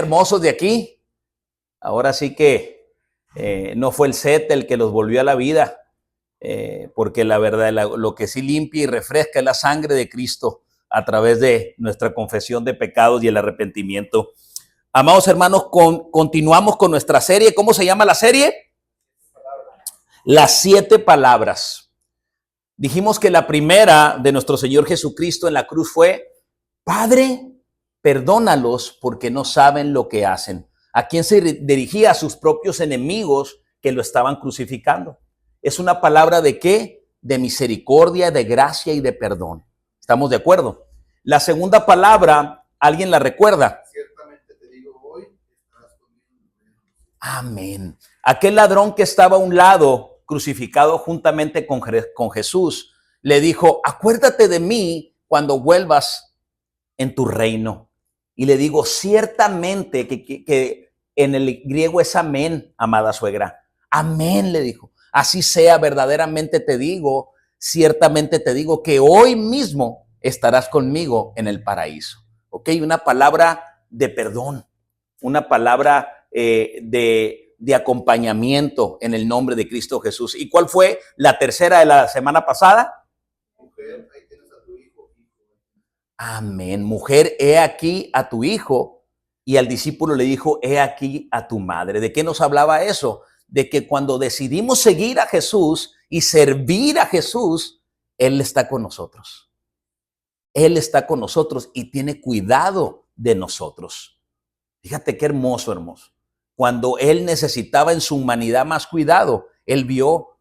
hermosos de aquí. Ahora sí que no fue el set el que los volvió a la vida, porque la verdad, lo que sí limpia y refresca es la sangre de Cristo a través de nuestra confesión de pecados y el arrepentimiento. Amados hermanos, continuamos con nuestra serie. ¿Cómo se llama la serie? Las 7 palabras. Dijimos que la primera de nuestro Señor Jesucristo en la cruz fue: Padre, perdónalos porque no saben lo que hacen. ¿A quién se dirigía? A sus propios enemigos que lo estaban crucificando. Es una palabra ¿de qué? De misericordia, de gracia y de perdón. ¿Estamos de acuerdo? La segunda palabra, ¿alguien la recuerda? Ciertamente te digo hoy, estarás conmigo. Amén. Aquel ladrón que estaba a un lado, crucificado juntamente con Jesús, le dijo: acuérdate de mí cuando vuelvas en tu reino. Y le digo, ciertamente, que en el griego es amén, amada suegra. Amén, le dijo. Así sea, verdaderamente te digo, ciertamente te digo que hoy mismo estarás conmigo en el paraíso. ¿Ok? Una palabra de perdón, una palabra de acompañamiento en el nombre de Cristo Jesús. ¿Y cuál fue la tercera de la semana pasada? Mujer, ahí tienes a tu hijo. Amén. Mujer, he aquí a tu hijo. Y al discípulo le dijo: he aquí a tu madre. ¿De qué nos hablaba eso? De que cuando decidimos seguir a Jesús y servir a Jesús, Él está con nosotros. Él está con nosotros y tiene cuidado de nosotros. Fíjate qué hermoso, hermoso. Cuando Él necesitaba en su humanidad más cuidado, Él vio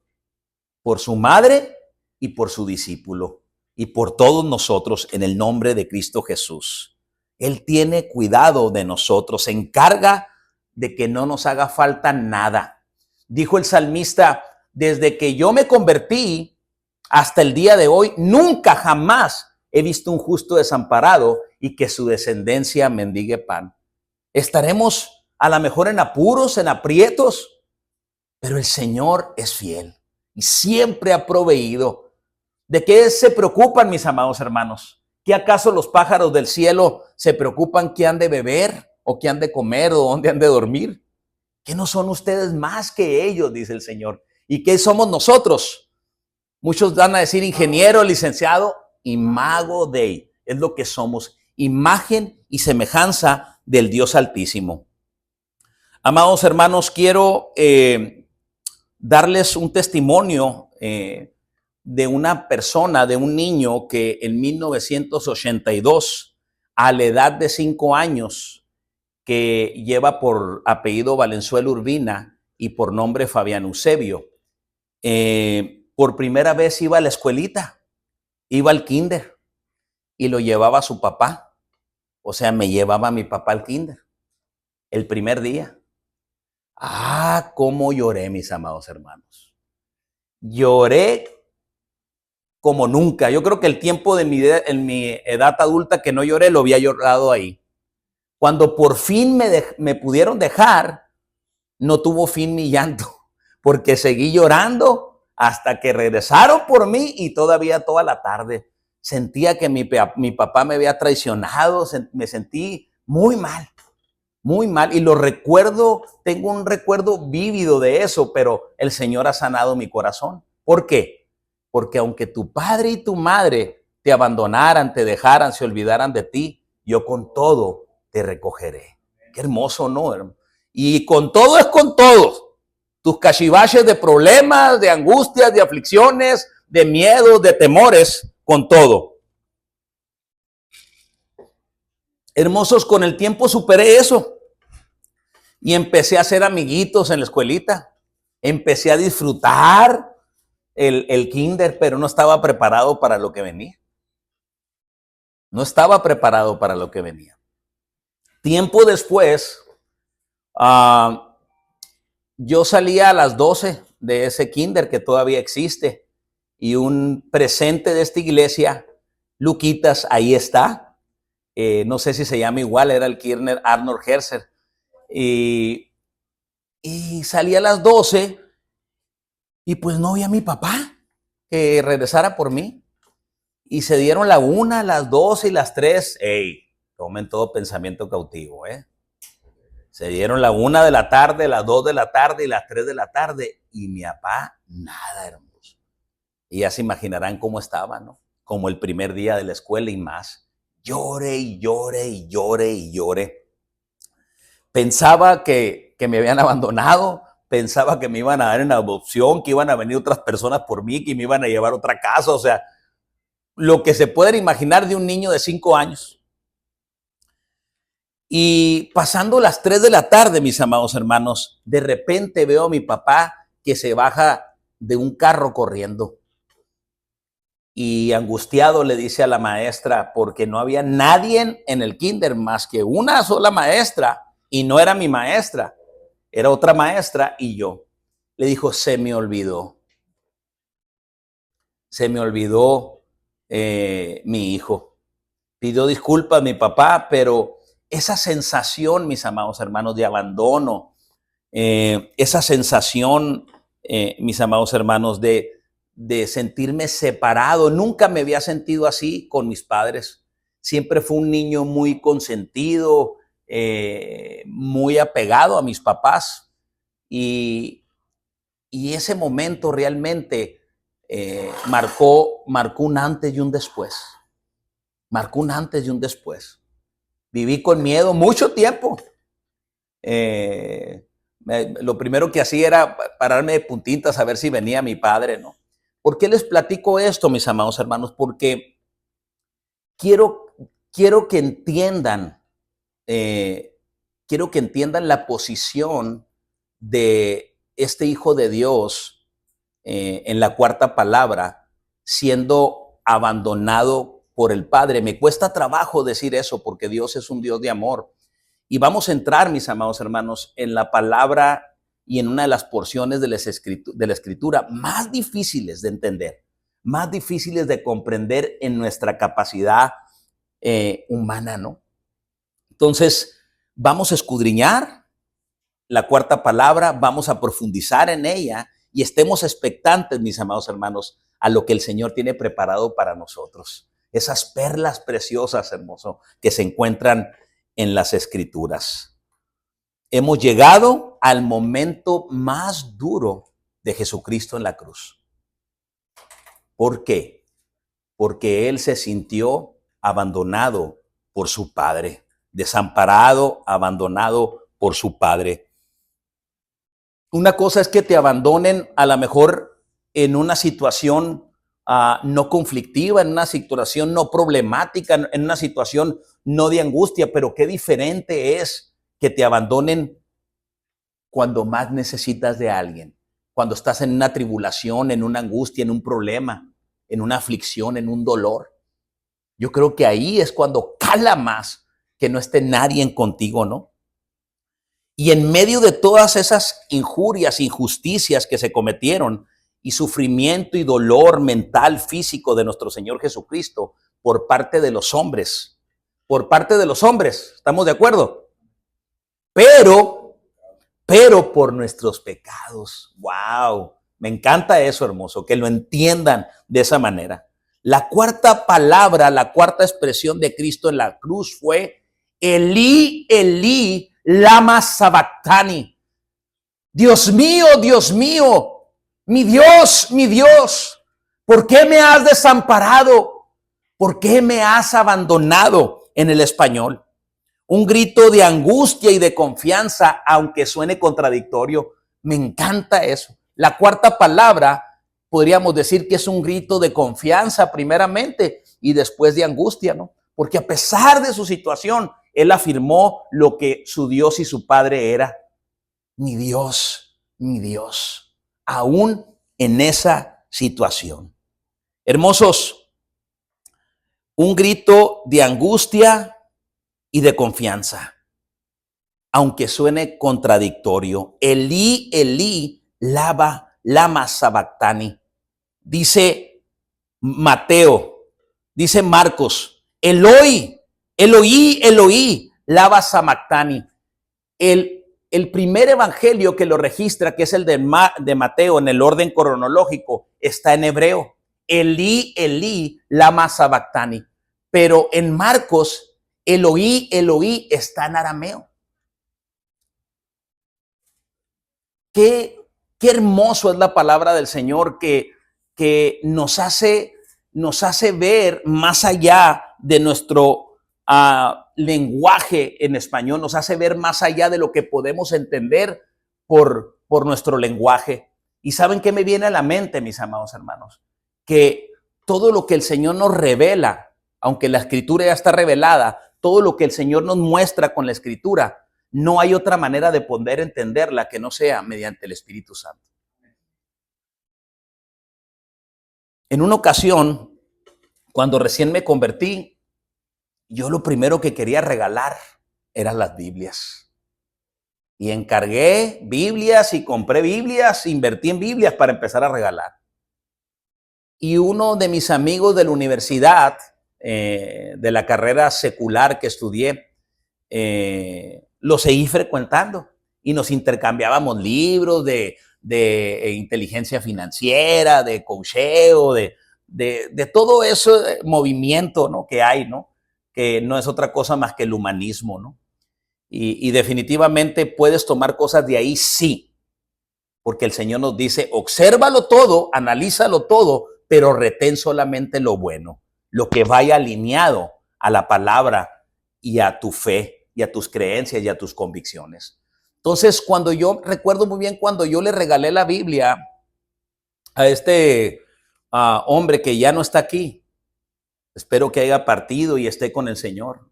por su madre y por su discípulo y por todos nosotros en el nombre de Cristo Jesús. Él tiene cuidado de nosotros, se encarga de que no nos haga falta nada. Dijo el salmista: desde que yo me convertí hasta el día de hoy, nunca jamás he visto un justo desamparado y que su descendencia mendigue pan. Estaremos a lo mejor en apuros, en aprietos, pero el Señor es fiel y siempre ha proveído. ¿De qué se preocupan, mis amados hermanos? ¿Qué acaso los pájaros del cielo se preocupan qué han de beber o qué han de comer o dónde han de dormir? ¿Qué no son ustedes más que ellos?, dice el Señor. ¿Y qué somos nosotros? Muchos van a decir ingeniero, licenciado, imago Dei. Es lo que somos, imagen y semejanza del Dios Altísimo. Amados hermanos, quiero darles un testimonio de una persona, de un niño que en 1982, a la edad de 5 años, que lleva por apellido Valenzuela Urbina y por nombre Fabián Eusebio, por primera vez iba a la escuelita, iba al kinder y lo llevaba a su papá. O sea, me llevaba a mi papá al kinder el primer día. Ah, cómo lloré, mis amados hermanos. Lloré como nunca. Yo creo que el tiempo en mi edad adulta que no lloré, lo había llorado ahí. Cuando por fin me pudieron dejar, no tuvo fin mi llanto, porque seguí llorando hasta que regresaron por mí y todavía toda la tarde. Sentía que mi papá me había traicionado, me sentí muy mal. Muy mal, y lo recuerdo, tengo un recuerdo vívido de eso, pero el Señor ha sanado mi corazón. ¿Por qué? Porque aunque tu padre y tu madre te abandonaran, te dejaran, se olvidaran de ti, yo con todo te recogeré. Qué hermoso, ¿no, hermano? Y con todo es con todo. Tus cachivaches de problemas, de angustias, de aflicciones, de miedos, de temores, con todo. Hermosos, con el tiempo superé eso. Y empecé a hacer amiguitos en la escuelita. Empecé a disfrutar el kinder, pero no estaba preparado para lo que venía. No estaba preparado para lo que venía. Tiempo después, yo salía a las 12 de ese kinder que todavía existe. Y un presente de esta iglesia, Luquitas, ahí está. No sé si se llama igual, era el Kirner Arnold Herzer. Y salí a las 12 y pues no vi a mi papá que regresara por mí. Y se dieron la 1, las 12 y las 3. Ey, tomen todo pensamiento cautivo, Se dieron la 1 de la tarde, las 2 de la tarde y las 3 de la tarde. Y mi papá, nada, hermoso. Y ya se imaginarán cómo estaba, ¿no? Como el primer día de la escuela y más. Llore y llore y llore y llore. Pensaba que me habían abandonado. Pensaba que me iban a dar en adopción, que iban a venir otras personas por mí, que me iban a llevar a otra casa. O sea, lo que se pueden imaginar de un niño de 5 años. Y pasando las 3 de la tarde, mis amados hermanos, de repente veo a mi papá que se baja de un carro corriendo. Y angustiado le dice a la maestra, porque no había nadie en el kinder más que una sola maestra, y no era mi maestra, era otra maestra y yo. Le dijo, se me olvidó mi hijo. Pidió disculpas mi papá, pero esa sensación, mis amados hermanos, de abandono, esa sensación, mis amados hermanos, de sentirme separado, nunca me había sentido así con mis padres. Siempre fui un niño muy consentido, muy apegado a mis papás. Y ese momento realmente marcó un antes y un después. Marcó un antes y un después. Viví con miedo mucho tiempo. Lo primero que hacía era pararme de puntitas a ver si venía mi padre, ¿no? ¿Por qué les platico esto, mis amados hermanos? Porque quiero que entiendan, la posición de este Hijo de Dios en la cuarta palabra, siendo abandonado por el Padre. Me cuesta trabajo decir eso porque Dios es un Dios de amor. Y vamos a entrar, mis amados hermanos, en la palabra y en una de las porciones de la Escritura más difíciles de entender, más difíciles de comprender en nuestra capacidad humana, ¿no? Entonces, vamos a escudriñar la cuarta palabra, vamos a profundizar en ella y estemos expectantes, mis amados hermanos, a lo que el Señor tiene preparado para nosotros. Esas perlas preciosas, hermoso, que se encuentran en las Escrituras. Hemos llegado al momento más duro de Jesucristo en la cruz. ¿Por qué? Porque Él se sintió abandonado por su Padre, desamparado, abandonado por su Padre. Una cosa es que te abandonen a lo mejor en una situación no conflictiva, en una situación no problemática, en una situación no de angustia, pero qué diferente es que te abandonen cuando más necesitas de alguien, cuando estás en una tribulación, en una angustia, en un problema, en una aflicción, en un dolor. Yo creo que ahí es cuando cala más que no esté nadie contigo, ¿no? Y en medio de todas esas injurias, injusticias que se cometieron, y sufrimiento y dolor mental, físico de nuestro Señor Jesucristo por parte de los hombres. Por parte de los hombres, ¿estamos de acuerdo? Pero por nuestros pecados. ¡Wow! Me encanta eso, hermoso, que lo entiendan de esa manera. La cuarta palabra, la cuarta expresión de Cristo en la cruz fue Elí, Elí, lama sabactani. Dios mío, mi Dios, ¿por qué me has desamparado? ¿Por qué me has abandonado? En el español. Un grito de angustia y de confianza, aunque suene contradictorio. Me encanta eso. La cuarta palabra, podríamos decir que es un grito de confianza primeramente y después de angustia, ¿no? Porque a pesar de su situación, él afirmó lo que su Dios y su Padre era. Mi Dios, aún en esa situación. Hermosos, un grito de angustia y de confianza, aunque suene contradictorio. Elí, Elí, lama sabactani. Dice Mateo, dice Marcos, Eloi, lama sabactani. El primer evangelio que lo registra, que es el de Mateo en el orden cronológico, está en hebreo. Elí, Elí, lama sabactani. Pero en Marcos, Eloí está en arameo. qué hermoso es la palabra del Señor que nos hace ver más allá de nuestro lenguaje en español, nos hace ver más allá de lo que podemos entender por nuestro lenguaje. ¿Y saben qué me viene a la mente, mis amados hermanos? Que todo lo que el Señor nos revela, aunque la Escritura ya está revelada, todo lo que el Señor nos muestra con la Escritura, no hay otra manera de poder entenderla que no sea mediante el Espíritu Santo. En una ocasión, cuando recién me convertí, yo lo primero que quería regalar eran las Biblias. Y encargué Biblias y compré Biblias, invertí en Biblias para empezar a regalar. Y uno de mis amigos de la universidad, de la carrera secular que estudié, lo seguí frecuentando y nos intercambiábamos libros de inteligencia financiera, de coacheo, de todo ese movimiento, ¿no?, que hay, ¿no?, que no es otra cosa más que el humanismo, ¿no? Y definitivamente puedes tomar cosas de ahí, sí, porque el Señor nos dice, obsérvalo todo, analízalo todo, pero retén solamente lo bueno, lo que vaya alineado a la palabra y a tu fe y a tus creencias y a tus convicciones. Entonces, recuerdo muy bien cuando yo le regalé la Biblia a este hombre que ya no está aquí, espero que haya partido y esté con el Señor.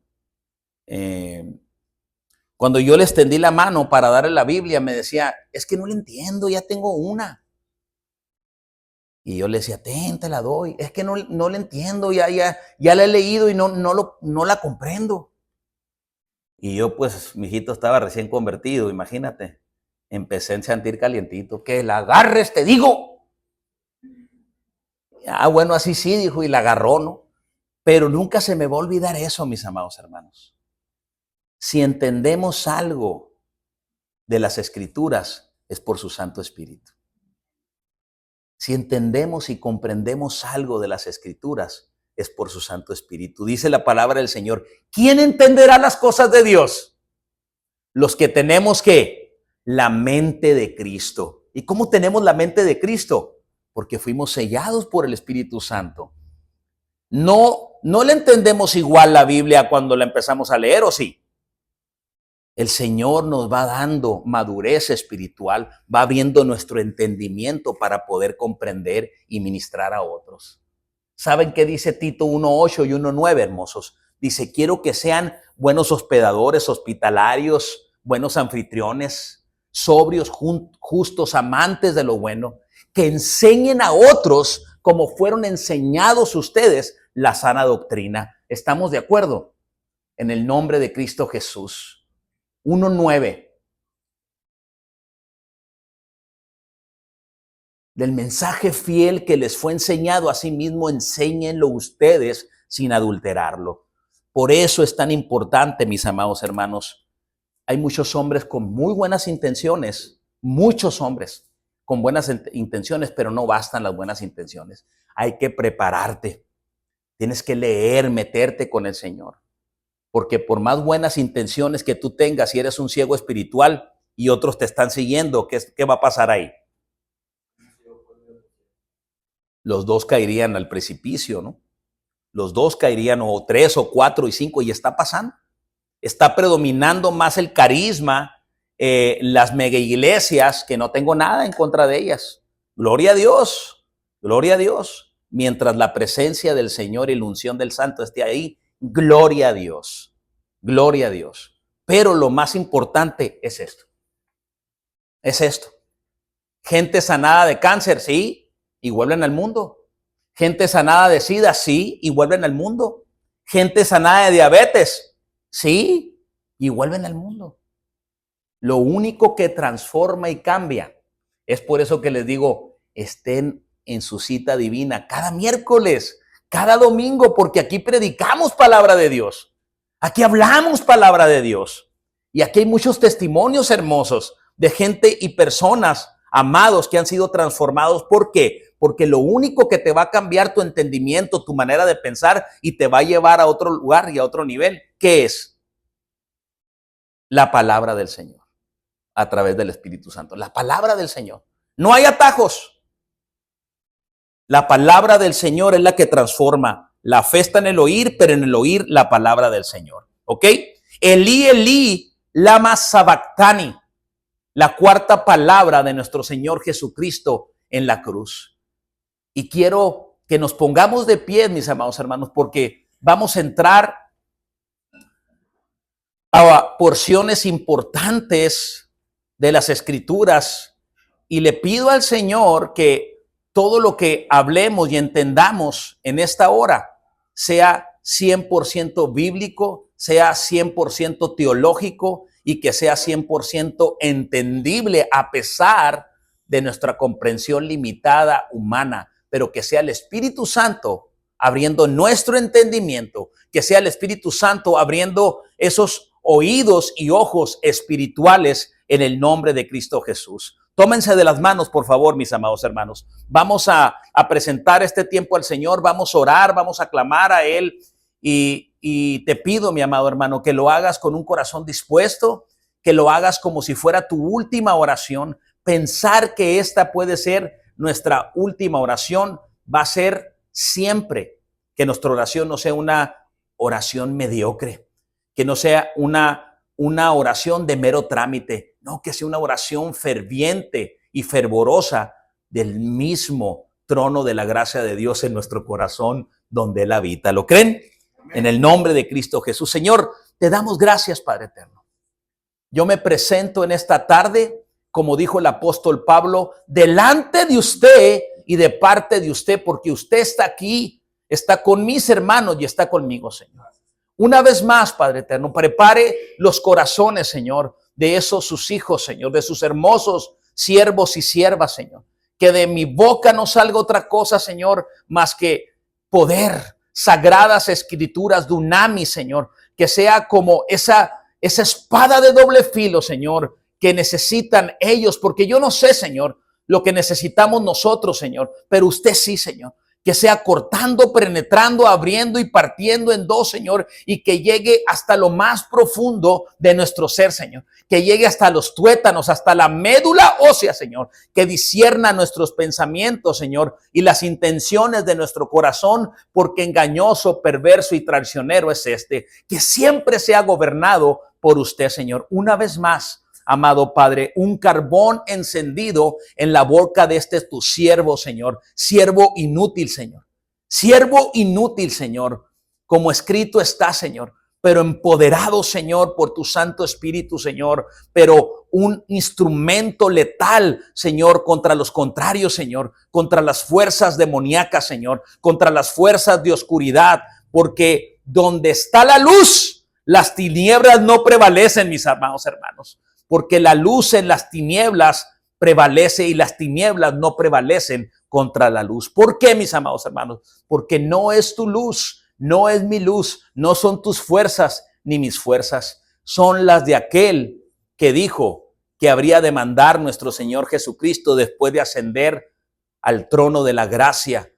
Cuando yo le extendí la mano para darle la Biblia, me decía, es que no le entiendo, ya tengo una. Y yo le decía, te la doy. Es que no le entiendo, ya la he leído y no la comprendo. Y yo, pues, mi hijito estaba recién convertido, imagínate. Empecé a sentir calientito. Que la agarres, te digo. Bueno, así sí, dijo, y la agarró, ¿no? Pero nunca se me va a olvidar eso, mis amados hermanos. Si entendemos algo de las Escrituras, es por su Santo Espíritu. Si entendemos y comprendemos algo de las Escrituras, es por su Santo Espíritu. Dice la palabra del Señor, ¿quién entenderá las cosas de Dios? Los que tenemos, ¿qué? La mente de Cristo. ¿Y cómo tenemos la mente de Cristo? Porque fuimos sellados por el Espíritu Santo. No le entendemos igual la Biblia cuando la empezamos a leer, ¿o sí? El Señor nos va dando madurez espiritual, va abriendo nuestro entendimiento para poder comprender y ministrar a otros. ¿Saben qué dice Tito 1:8 y 1:9, hermosos? Dice, quiero que sean buenos hospedadores, hospitalarios, buenos anfitriones, sobrios, justos, amantes de lo bueno, que enseñen a otros como fueron enseñados ustedes la sana doctrina. ¿Estamos de acuerdo? En el nombre de Cristo Jesús. 1:9. Del mensaje fiel que les fue enseñado, asimismo enséñenlo ustedes sin adulterarlo. Por eso es tan importante, mis amados hermanos. Hay muchos hombres con muy buenas intenciones, muchos hombres con buenas intenciones, pero no bastan las buenas intenciones. Hay que prepararte. Tienes que leer, meterte con el Señor. Porque por más buenas intenciones que tú tengas, si eres un ciego espiritual y otros te están siguiendo, ¿qué va a pasar ahí? Los dos caerían al precipicio, ¿no? Los dos caerían, o 3 o 4 y 5, y está pasando. Está predominando más el carisma, las mega iglesias, que no tengo nada en contra de ellas. Gloria a Dios, gloria a Dios. Mientras la presencia del Señor y la unción del Santo esté ahí, gloria a Dios, gloria a Dios. Pero lo más importante es esto. Es esto. Gente sanada de cáncer, sí, y vuelven al mundo. Gente sanada de SIDA, sí, y vuelven al mundo. Gente sanada de diabetes, sí, y vuelven al mundo. Lo único que transforma y cambia, es por eso que les digo, estén en su cita divina cada miércoles, cada domingo, porque aquí predicamos palabra de Dios. Aquí hablamos palabra de Dios. Y aquí hay muchos testimonios hermosos de gente y personas amados que han sido transformados. ¿Por qué? Porque lo único que te va a cambiar tu entendimiento, tu manera de pensar y te va a llevar a otro lugar y a otro nivel, ¿qué es? La palabra del Señor. a través del Espíritu Santo. La palabra del Señor. No hay atajos. La palabra del Señor es la que transforma. La fe está en el oír, pero en el oír la palabra del Señor. ¿Ok? Elí, Elí, lama sabactani. La cuarta palabra de nuestro Señor Jesucristo en la cruz. Y quiero que nos pongamos de pie, mis amados hermanos, porque vamos a entrar a porciones importantes de las Escrituras y le pido al Señor que todo lo que hablemos y entendamos en esta hora sea 100% bíblico, sea 100% teológico y que sea 100% entendible a pesar de nuestra comprensión limitada humana, pero que sea el Espíritu Santo abriendo nuestro entendimiento, que sea el Espíritu Santo abriendo esos oídos y ojos espirituales en el nombre de Cristo Jesús. Tómense de las manos, por favor, mis amados hermanos. Vamos a presentar este tiempo al Señor, vamos a orar, vamos a clamar a Él y te pido, mi amado hermano, que lo hagas con un corazón dispuesto, que lo hagas como si fuera tu última oración. Pensar que esta puede ser nuestra última oración va a ser siempre que nuestra oración no sea una oración mediocre, que no sea una oración de mero trámite, no, que sea una oración ferviente y fervorosa del mismo trono de la gracia de Dios en nuestro corazón donde Él habita. ¿Lo creen? Amén. En el nombre de Cristo Jesús. Señor, te damos gracias, Padre eterno. Yo me presento en esta tarde, como dijo el apóstol Pablo, delante de usted y de parte de usted, porque usted está aquí, está con mis hermanos y está conmigo, Señor. Una vez más, Padre eterno, prepare los corazones, Señor, de esos sus hijos, Señor, de sus hermosos siervos y siervas, Señor. Que de mi boca no salga otra cosa, Señor, más que poder, sagradas escrituras, dunamis, Señor. Que sea como esa espada de doble filo, Señor, que necesitan ellos, porque yo no sé, Señor, lo que necesitamos nosotros, Señor, pero usted sí, Señor. Que sea cortando, penetrando, abriendo y partiendo en dos, Señor, y que llegue hasta lo más profundo de nuestro ser, Señor. Que llegue hasta los tuétanos, hasta la médula ósea, Señor. Que discierna nuestros pensamientos, Señor, y las intenciones de nuestro corazón, porque engañoso, perverso y traicionero es este. Que siempre sea gobernado por usted, Señor. Una vez más, amado Padre, un carbón encendido en la boca de tu siervo, Señor. Siervo inútil, Señor. Siervo inútil, Señor. Como escrito está, Señor. Pero empoderado, Señor, por tu Santo Espíritu, Señor. Pero un instrumento letal, Señor, contra los contrarios, Señor. Contra las fuerzas demoníacas, Señor. Contra las fuerzas de oscuridad. Porque donde está la luz, las tinieblas no prevalecen, mis amados hermanos. Porque la luz en las tinieblas prevalece y las tinieblas no prevalecen contra la luz. ¿Por qué, mis amados hermanos? Porque no es tu luz, no es mi luz, no son tus fuerzas ni mis fuerzas. Son las de aquel que dijo que habría de mandar nuestro Señor Jesucristo después de ascender al trono de la gracia,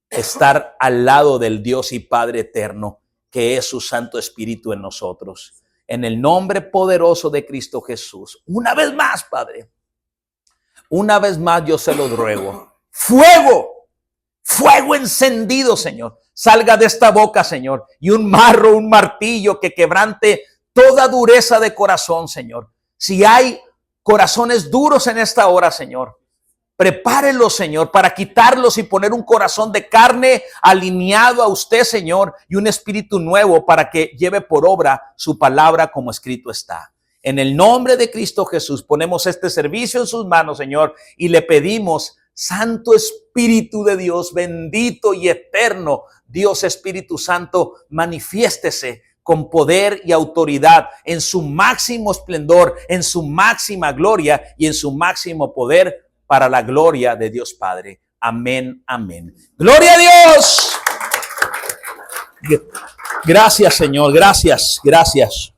estar al lado del Dios y Padre eterno, que es su Santo Espíritu en nosotros. En el nombre poderoso de Cristo Jesús. Una vez más, Padre. Una vez más yo se los ruego. Fuego. Fuego encendido, Señor. Salga de esta boca, Señor. Y un marro, un martillo que quebrante toda dureza de corazón, Señor. Si hay corazones duros en esta hora, Señor, prepárelos, Señor, para quitarlos y poner un corazón de carne alineado a usted, Señor, y un espíritu nuevo para que lleve por obra su palabra como escrito está. En el nombre de Cristo Jesús ponemos este servicio en sus manos, Señor, y le pedimos, Santo Espíritu de Dios, bendito y eterno, Dios Espíritu Santo, manifiéstese con poder y autoridad en su máximo esplendor, en su máxima gloria y en su máximo poder, para la gloria de Dios Padre. Amén, amén. ¡Gloria a Dios! Gracias, Señor. Gracias, gracias.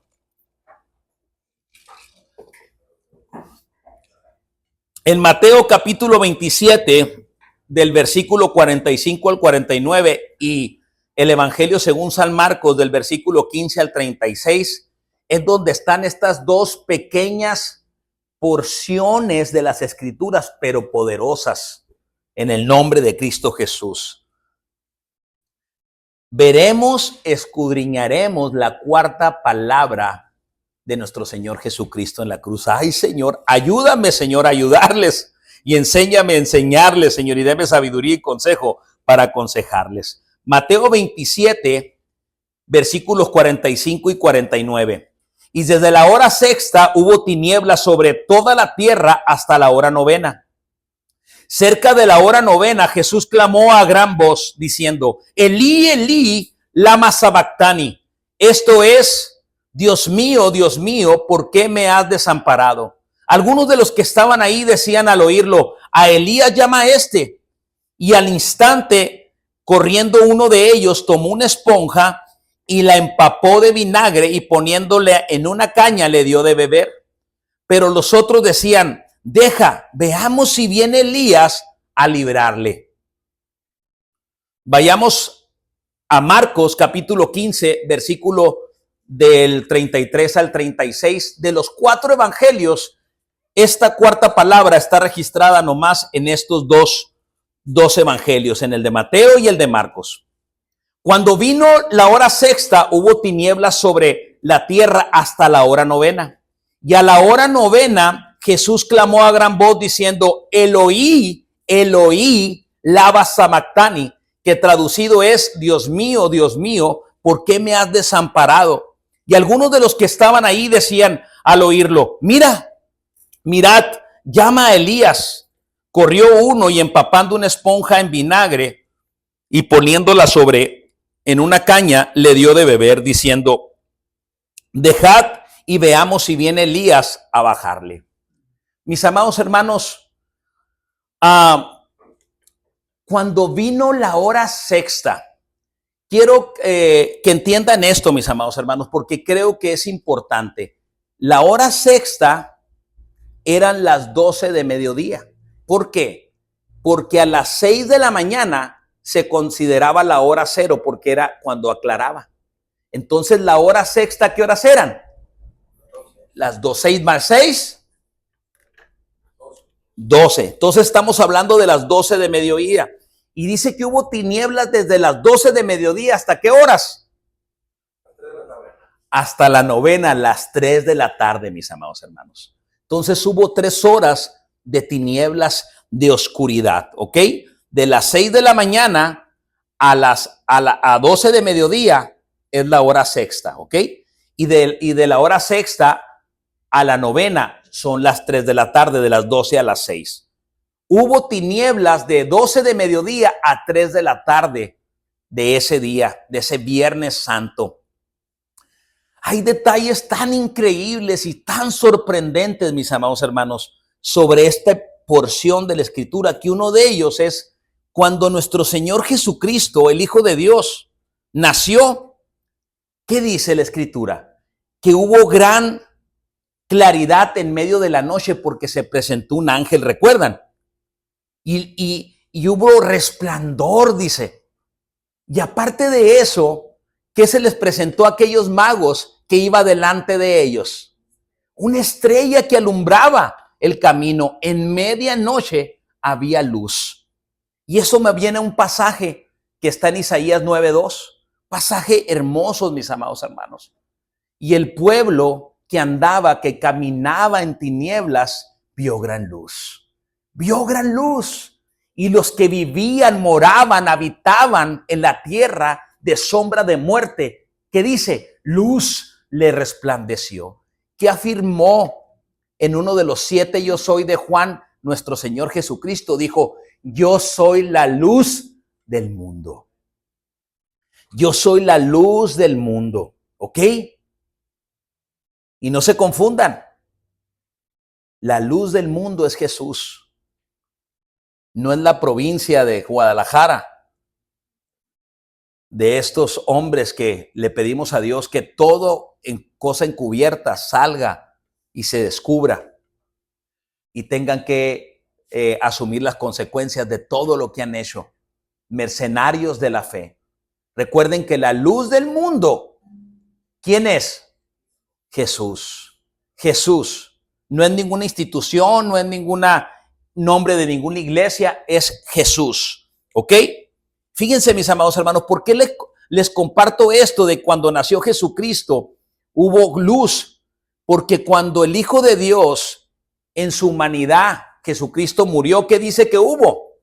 En Mateo capítulo 27, del versículo 45 al 49, y el Evangelio según San Marcos, del versículo 15 al 36, es donde están estas dos pequeñas porciones de las Escrituras, pero poderosas en el nombre de Cristo Jesús. Veremos, escudriñaremos la cuarta palabra de nuestro Señor Jesucristo en la cruz. Ay, Señor, ayúdame, Señor, a ayudarles y enséñame a enseñarles, Señor, y dame sabiduría y consejo para aconsejarles. Mateo 27, versículos 45 y 49. Y desde la hora sexta hubo tinieblas sobre toda la tierra hasta la hora novena. Cerca de la hora novena, Jesús clamó a gran voz diciendo, Elí, Elí, lama sabactani. Esto es, Dios mío, ¿por qué me has desamparado? Algunos de los que estaban ahí decían al oírlo, a Elías llama a este. Y al instante, corriendo uno de ellos, tomó una esponja y la empapó de vinagre y poniéndole en una caña le dio de beber. Pero los otros decían, deja, veamos si viene Elías a librarle. Vayamos a Marcos capítulo 15, versículo del 33 al 36. De los 4 evangelios, esta cuarta palabra está registrada nomás en estos dos evangelios, en el de Mateo y el de Marcos. Cuando vino la hora sexta, hubo tinieblas sobre la tierra hasta la hora novena. Y a la hora novena, Jesús clamó a gran voz diciendo, Eloí, Eloí, lama sabactani, que traducido es, Dios mío, ¿por qué me has desamparado? Y algunos de los que estaban ahí decían al oírlo, mirad, llama a Elías. Corrió uno y empapando una esponja en vinagre y poniéndola en una caña, le dio de beber, diciendo, dejad y veamos si viene Elías a bajarle. Mis amados hermanos, cuando vino la hora sexta, quiero que entiendan esto, mis amados hermanos, porque creo que es importante. La hora sexta eran las 12 de mediodía. ¿Por qué? Porque a las 6 de la mañana se consideraba la hora cero, porque era cuando aclaraba. Entonces, la hora sexta, ¿qué horas eran? Las 6 más 6, 12. Entonces estamos hablando de las 12 de mediodía. Y dice que hubo tinieblas desde las 12 de mediodía. ¿Hasta qué horas? Hasta la novena, las 3 de la tarde, mis amados hermanos. Entonces hubo 3 horas de tinieblas, de oscuridad, ¿ok? De las 6 de la mañana a 12 de mediodía es la hora sexta, ¿ok? Y de la hora sexta a la novena son las 3 de la tarde, de las 12 a las 6. Hubo tinieblas de 12 de mediodía a 3 de la tarde de ese día, de ese Viernes Santo. Hay detalles tan increíbles y tan sorprendentes, mis amados hermanos, sobre esta porción de la Escritura, que uno de ellos es cuando nuestro Señor Jesucristo, el Hijo de Dios, nació. ¿Qué dice la Escritura? Que hubo gran claridad en medio de la noche porque se presentó un ángel, ¿recuerdan? Y hubo resplandor, dice. Y aparte de eso, ¿qué se les presentó a aquellos magos que iba delante de ellos? Una estrella que alumbraba el camino. En medianoche había luz. Y eso me viene a un pasaje que está en Isaías 9:2. Pasaje hermoso, mis amados hermanos. Y el pueblo que andaba, que caminaba en tinieblas, vio gran luz. Vio gran luz. Y los que vivían, moraban, habitaban en la tierra de sombra de muerte, que dice, luz le resplandeció. Que afirmó en uno de los 7 yo soy de Juan, nuestro Señor Jesucristo dijo, yo soy la luz del mundo. Yo soy la luz del mundo, ¿ok? Y no se confundan. La luz del mundo es Jesús. No es la provincia de Guadalajara. De estos hombres que le pedimos a Dios que todo en cosa encubierta salga y se descubra. Y tengan que asumir las consecuencias de todo lo que han hecho. Mercenarios de la fe. Recuerden que la luz del mundo, ¿quién es? Jesús. Jesús. no es ninguna institución, no es ninguna nombre de ninguna iglesia, es Jesús. ¿Ok? Fíjense, mis amados hermanos, ¿por qué les comparto esto de cuando nació Jesucristo? Hubo luz, porque cuando el Hijo de Dios en su humanidad, Jesucristo murió, ¿qué dice que hubo?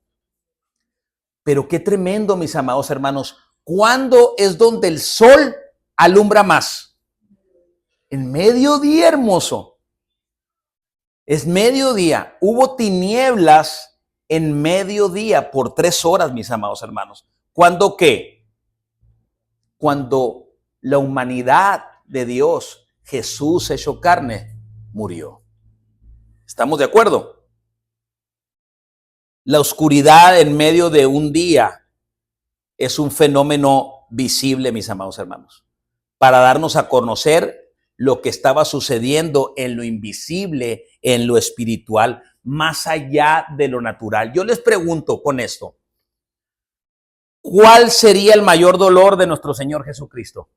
Pero qué tremendo, mis amados hermanos. ¿Cuándo es donde el sol alumbra más? En mediodía, hermoso. Es mediodía. Hubo tinieblas en mediodía por 3 horas, mis amados hermanos. ¿Cuándo qué? Cuando la humanidad de Dios, Jesús hecho carne, murió. ¿Estamos de acuerdo? La oscuridad en medio de un día es un fenómeno visible, mis amados hermanos, para darnos a conocer lo que estaba sucediendo en lo invisible, en lo espiritual, más allá de lo natural. Yo les pregunto con esto, ¿cuál sería el mayor dolor de nuestro Señor Jesucristo?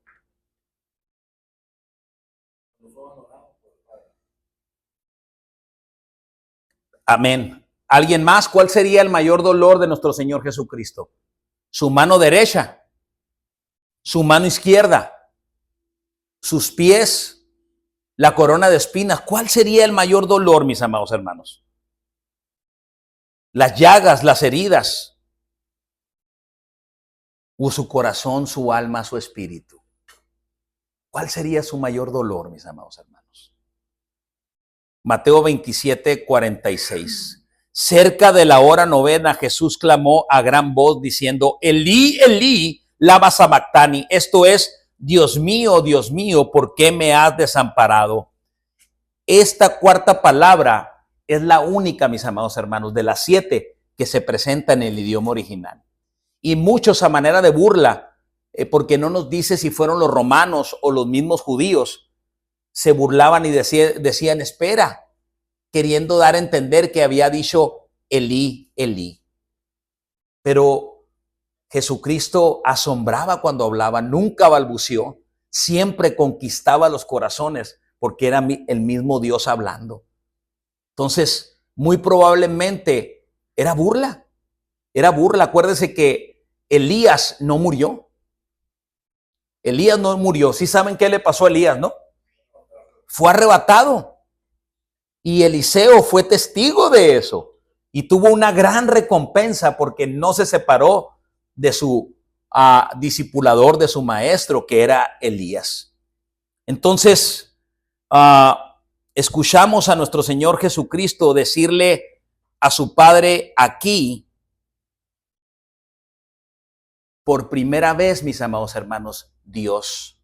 Amén. ¿Alguien más? ¿Cuál sería el mayor dolor de nuestro Señor Jesucristo? Su mano derecha, su mano izquierda, sus pies, la corona de espinas. ¿Cuál sería el mayor dolor, mis amados hermanos? Las llagas, las heridas, o su corazón, su alma, su espíritu. ¿Cuál sería su mayor dolor, mis amados hermanos? Mateo 27, 46. Cerca de la hora novena, Jesús clamó a gran voz diciendo, Elí, Elí, lama sabactani. Esto es, Dios mío, ¿por qué me has desamparado? Esta cuarta palabra es la única, mis amados hermanos, de las 7 que se presenta en el idioma original. Y muchos a manera de burla, porque no nos dice si fueron los romanos o los mismos judíos, se burlaban y decían, espera, queriendo dar a entender que había dicho Elí, Elí. Pero Jesucristo asombraba cuando hablaba, nunca balbuceó, siempre conquistaba los corazones porque era el mismo Dios hablando. Entonces, muy probablemente era burla. Era burla. Acuérdense que Elías no murió. Elías no murió. Sí saben qué le pasó a Elías, ¿no? Fue arrebatado. Y Eliseo fue testigo de eso. Y tuvo una gran recompensa porque no se separó de su discipulador, de su maestro, que era Elías. Entonces, escuchamos a nuestro Señor Jesucristo decirle a su Padre aquí, por primera vez, mis amados hermanos, Dios.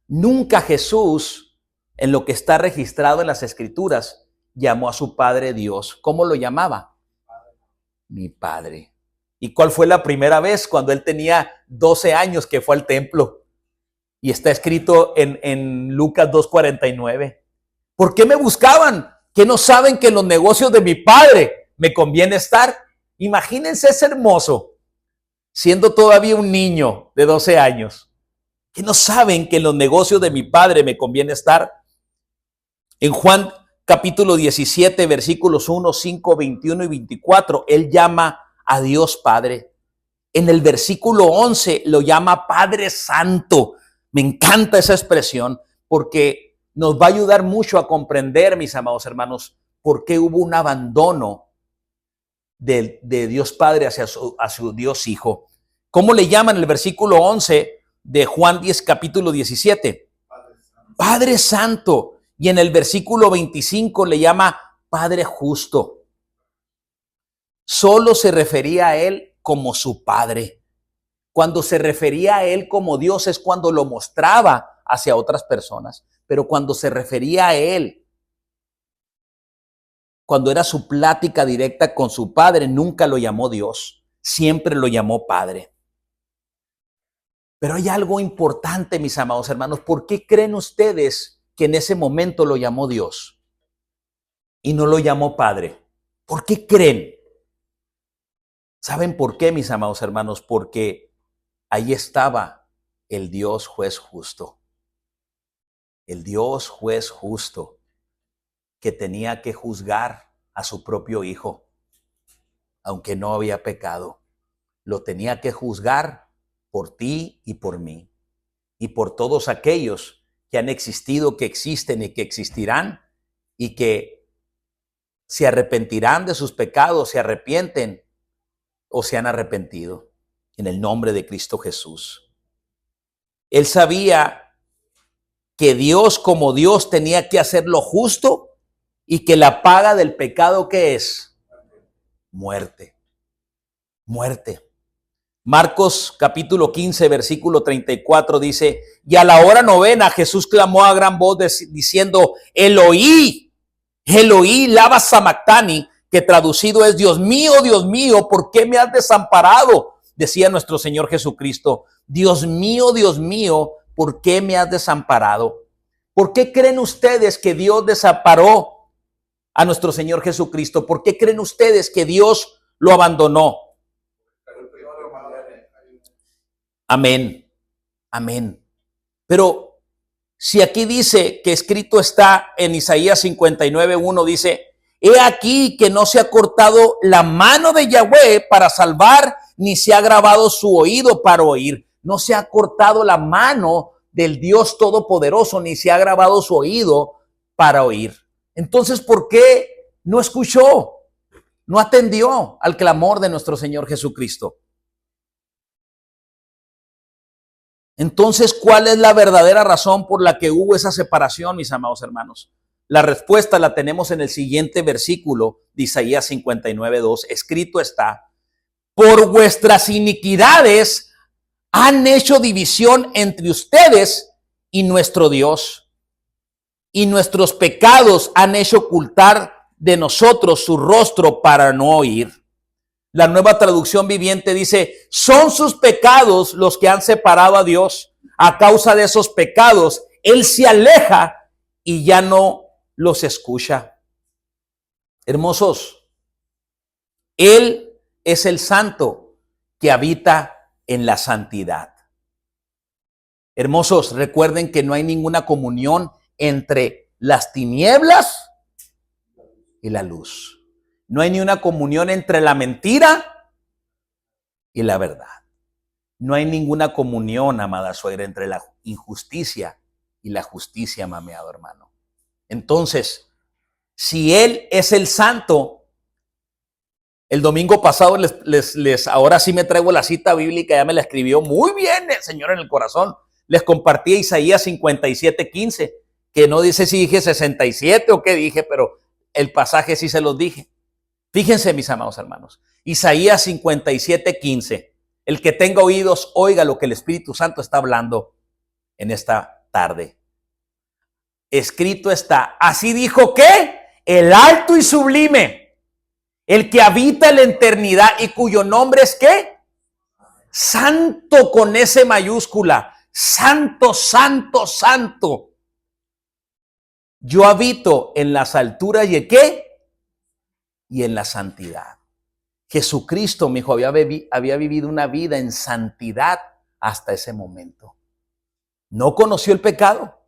Nunca Jesús, en lo que está registrado en las Escrituras, llamó a su Padre Dios. ¿Cómo lo llamaba? Mi Padre. ¿Y cuál fue la primera vez? Cuando él tenía 12 años que fue al templo. Y está escrito en Lucas 2:49. ¿Por qué me buscaban? ¿Que no saben que en los negocios de mi Padre me conviene estar? Imagínense ese hermoso, siendo todavía un niño de 12 años. ¿Que no saben que en los negocios de mi Padre me conviene estar? En Juan capítulo 17, versículos 1, 5, 21 y 24, él llama a Dios Padre. En el versículo 11 lo llama Padre Santo. Me encanta esa expresión porque nos va a ayudar mucho a comprender, mis amados hermanos, por qué hubo un abandono de Dios Padre hacia su Dios Hijo. ¿Cómo le llaman en el versículo 11 de Juan 10, capítulo 17? Padre Santo. Y en el versículo 25 le llama Padre Justo. Solo se refería a él como su Padre. Cuando se refería a él como Dios es cuando lo mostraba hacia otras personas. Pero cuando se refería a él, cuando era su plática directa con su Padre, nunca lo llamó Dios. Siempre lo llamó Padre. Pero hay algo importante, mis amados hermanos. ¿Por qué creen ustedes que en ese momento lo llamó Dios y no lo llamó Padre? ¿Por qué creen? ¿Saben por qué, mis amados hermanos? Porque ahí estaba el Dios juez justo. El Dios juez justo. que tenía que juzgar a su propio hijo, aunque no había pecado. Lo tenía que juzgar por ti y por mí, y por todos aquellos que han existido, que existen y que existirán, y que se arrepentirán de sus pecados, se arrepienten o se han arrepentido en el nombre de Cristo Jesús. Él sabía que Dios, como Dios, tenía que hacer lo justo y que la paga del pecado, ¿qué es? Muerte. Muerte. Marcos capítulo 15, versículo 34 dice: y a la hora novena Jesús clamó a gran voz diciendo: Eloí, Eloí, lama sabactani, que traducido es: Dios mío, ¿por qué me has desamparado? Decía nuestro Señor Jesucristo: Dios mío, ¿por qué me has desamparado? ¿Por qué creen ustedes que Dios desamparó a nuestro Señor Jesucristo? ¿Por qué creen ustedes que Dios lo abandonó? Amén, amén. Pero si aquí dice que escrito está en Isaías 59:1, dice: he aquí que no se ha cortado la mano de Yahweh para salvar, ni se ha grabado su oído para oír. No se ha cortado la mano del Dios Todopoderoso, ni se ha grabado su oído para oír. Entonces, ¿por qué no escuchó? No atendió al clamor de nuestro Señor Jesucristo. Entonces, ¿cuál es la verdadera razón por la que hubo esa separación, mis amados hermanos? La respuesta la tenemos en el siguiente versículo de Isaías 59:2. Escrito está: por vuestras iniquidades han hecho división entre ustedes y nuestro Dios, y nuestros pecados han hecho ocultar de nosotros su rostro para no oír. La Nueva Traducción Viviente dice: son sus pecados los que han separado a Dios. A causa de esos pecados, Él se aleja y ya no los escucha. Hermosos, Él es el santo que habita en la santidad. Hermosos, recuerden que no hay ninguna comunión entre las tinieblas y la luz. No hay ni una comunión entre la mentira y la verdad. No hay ninguna comunión, amada suegra, entre la injusticia y la justicia, mameado hermano. Entonces, si Él es el santo, el domingo pasado ahora sí me traigo la cita bíblica, ya me la escribió muy bien el Señor en el corazón. Les compartí Isaías 57:15, que no dice si dije 67 o qué dije, pero el pasaje sí se los dije. Fíjense, mis amados hermanos, Isaías 57:15. El que tenga oídos, oiga lo que el Espíritu Santo está hablando en esta tarde. Escrito está: así dijo ¿qué? El alto y sublime, el que habita en la eternidad y cuyo nombre es ¿qué? Santo, con S mayúscula. Santo, santo, santo. Yo habito en las alturas y ¿en qué? Y en la santidad. Jesucristo, mi hijo, había vivido una vida en santidad hasta ese momento. No conoció el pecado,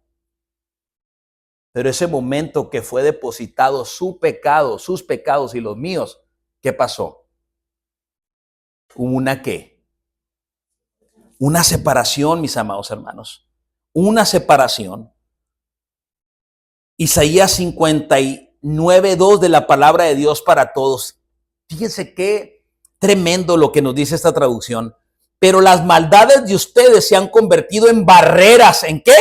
pero ese momento que fue depositado su pecado, sus pecados y los míos, ¿qué pasó? Hubo una ¿qué? Una separación, mis amados hermanos. Una separación. Isaías 59:2 de la palabra de Dios para todos. Fíjense qué tremendo lo que nos dice esta traducción. Pero las maldades de ustedes se han convertido en barreras. ¿En qué?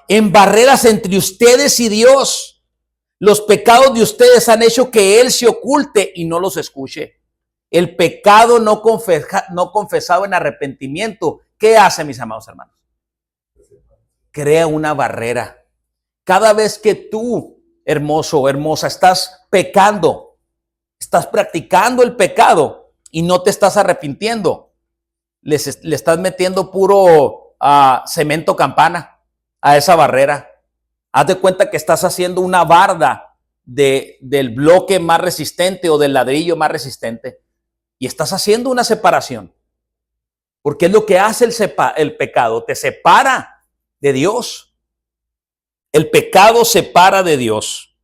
En barreras entre ustedes y Dios. Los pecados de ustedes han hecho que Él se oculte y no los escuche. El pecado no confesado en arrepentimiento, ¿qué hace, mis amados hermanos? Crea una barrera. Cada vez que tú, hermoso o hermosa, estás pecando, estás practicando el pecado y no te estás arrepintiendo, le estás metiendo puro cemento campana a esa barrera. Haz de cuenta que estás haciendo una barda del bloque más resistente o del ladrillo más resistente y estás haciendo una separación, porque es lo que hace el pecado, te separa de Dios. El pecado separa de Dios.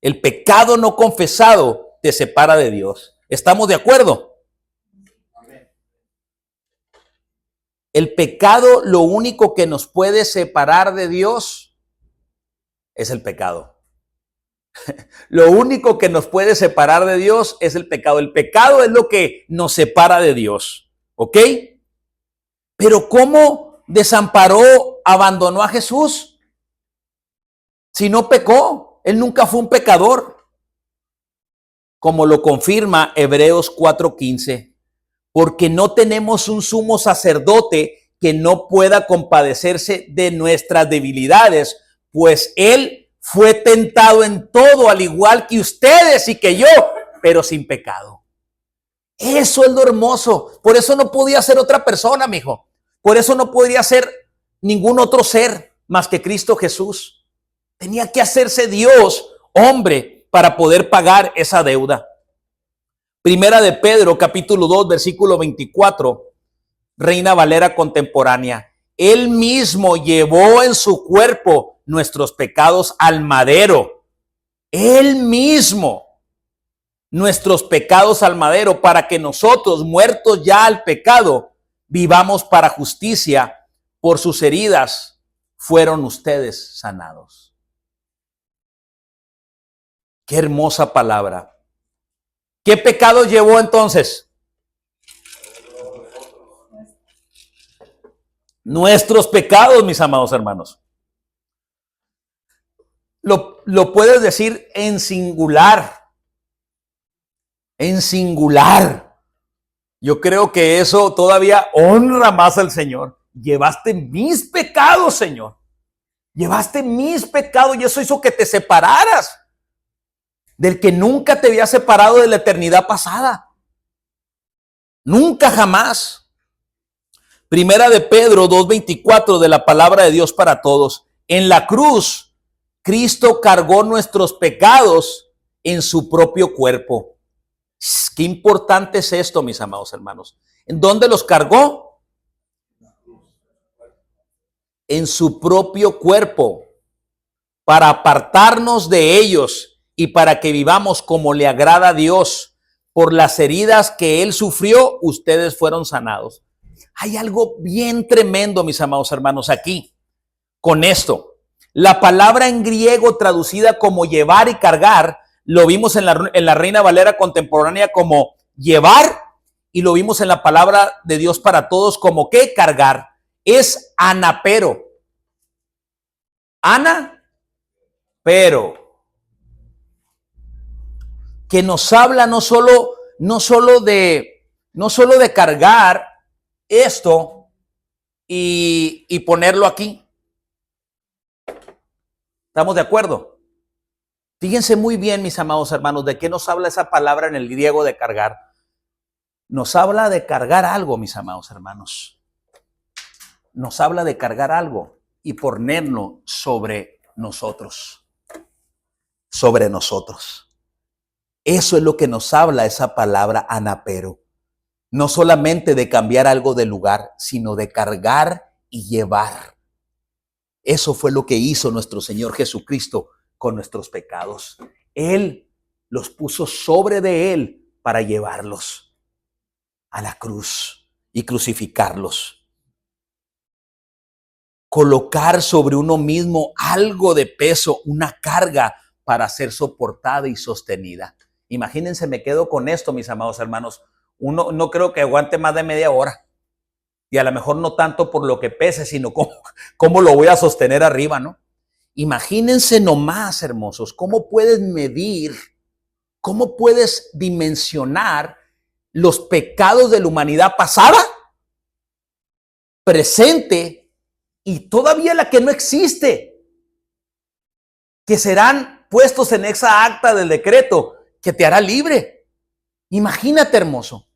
El pecado no confesado te separa de Dios. ¿Estamos de acuerdo? Amén. El pecado, lo único que nos puede separar de Dios es el pecado. Lo único que nos puede separar de Dios es el pecado. El pecado es lo que nos separa de Dios. ¿Ok? Pero ¿cómo desamparó, abandonó a Jesús? Si no pecó, él nunca fue un pecador. Como lo confirma Hebreos 4:15. Porque no tenemos un sumo sacerdote que no pueda compadecerse de nuestras debilidades, pues él fue tentado en todo, al igual que ustedes y que yo, pero sin pecado. Eso es lo hermoso. Por eso no podía ser otra persona, mijo. Por eso no podría ser ningún otro ser más que Cristo Jesús. Tenía que hacerse Dios, hombre, para poder pagar esa deuda. Primera de Pedro, capítulo 2, versículo 24, Reina Valera contemporánea. Él mismo llevó en su cuerpo nuestros pecados al madero. Él mismo nuestros pecados al madero, para que nosotros, muertos ya al pecado, vivamos para justicia. Por sus heridas fueron ustedes sanados. Qué hermosa palabra. ¿Qué pecado llevó entonces? Nuestros pecados, mis amados hermanos. Lo puedes decir en singular. En singular. Yo creo que eso todavía honra más al Señor. Llevaste mis pecados, Señor. Llevaste mis pecados y eso hizo que te separaras del que nunca te había separado de la eternidad pasada. Nunca jamás. Primera de Pedro 2:24 de la palabra de Dios para todos. En la cruz, Cristo cargó nuestros pecados en su propio cuerpo. Qué importante es esto, mis amados hermanos. ¿En dónde los cargó? En su propio cuerpo, para apartarnos de ellos y para que vivamos como le agrada a Dios. Por las heridas que Él sufrió, ustedes fueron sanados. Hay algo bien tremendo, mis amados hermanos, aquí, con esto. La palabra en griego traducida como llevar y cargar, lo vimos en la Reina Valera contemporánea como llevar, y lo vimos en la palabra de Dios para todos como ¿qué? Cargar. Es anapero. Ana, pero que nos habla no solo de cargar esto y ponerlo aquí. ¿Estamos de acuerdo? Fíjense muy bien, mis amados hermanos, de qué nos habla esa palabra en el griego de cargar. Nos habla de cargar algo, mis amados hermanos. Nos habla de cargar algo y ponerlo sobre nosotros. Sobre nosotros. Eso es lo que nos habla esa palabra anapero. No solamente de cambiar algo de lugar, sino de cargar y llevar. Eso fue lo que hizo nuestro Señor Jesucristo con nuestros pecados. Él los puso sobre de Él para llevarlos a la cruz y crucificarlos. Colocar sobre uno mismo algo de peso, una carga para ser soportada y sostenida. Imagínense, me quedo con esto, mis amados hermanos. Uno no creo que aguante más de media hora. Y a lo mejor no tanto por lo que pese, sino cómo lo voy a sostener arriba, ¿no? Imagínense nomás, hermosos, cómo puedes medir, cómo puedes dimensionar los pecados de la humanidad pasada, presente y todavía la que no existe, que serán puestos en esa acta del decreto que te hará libre. Imagínate, hermoso.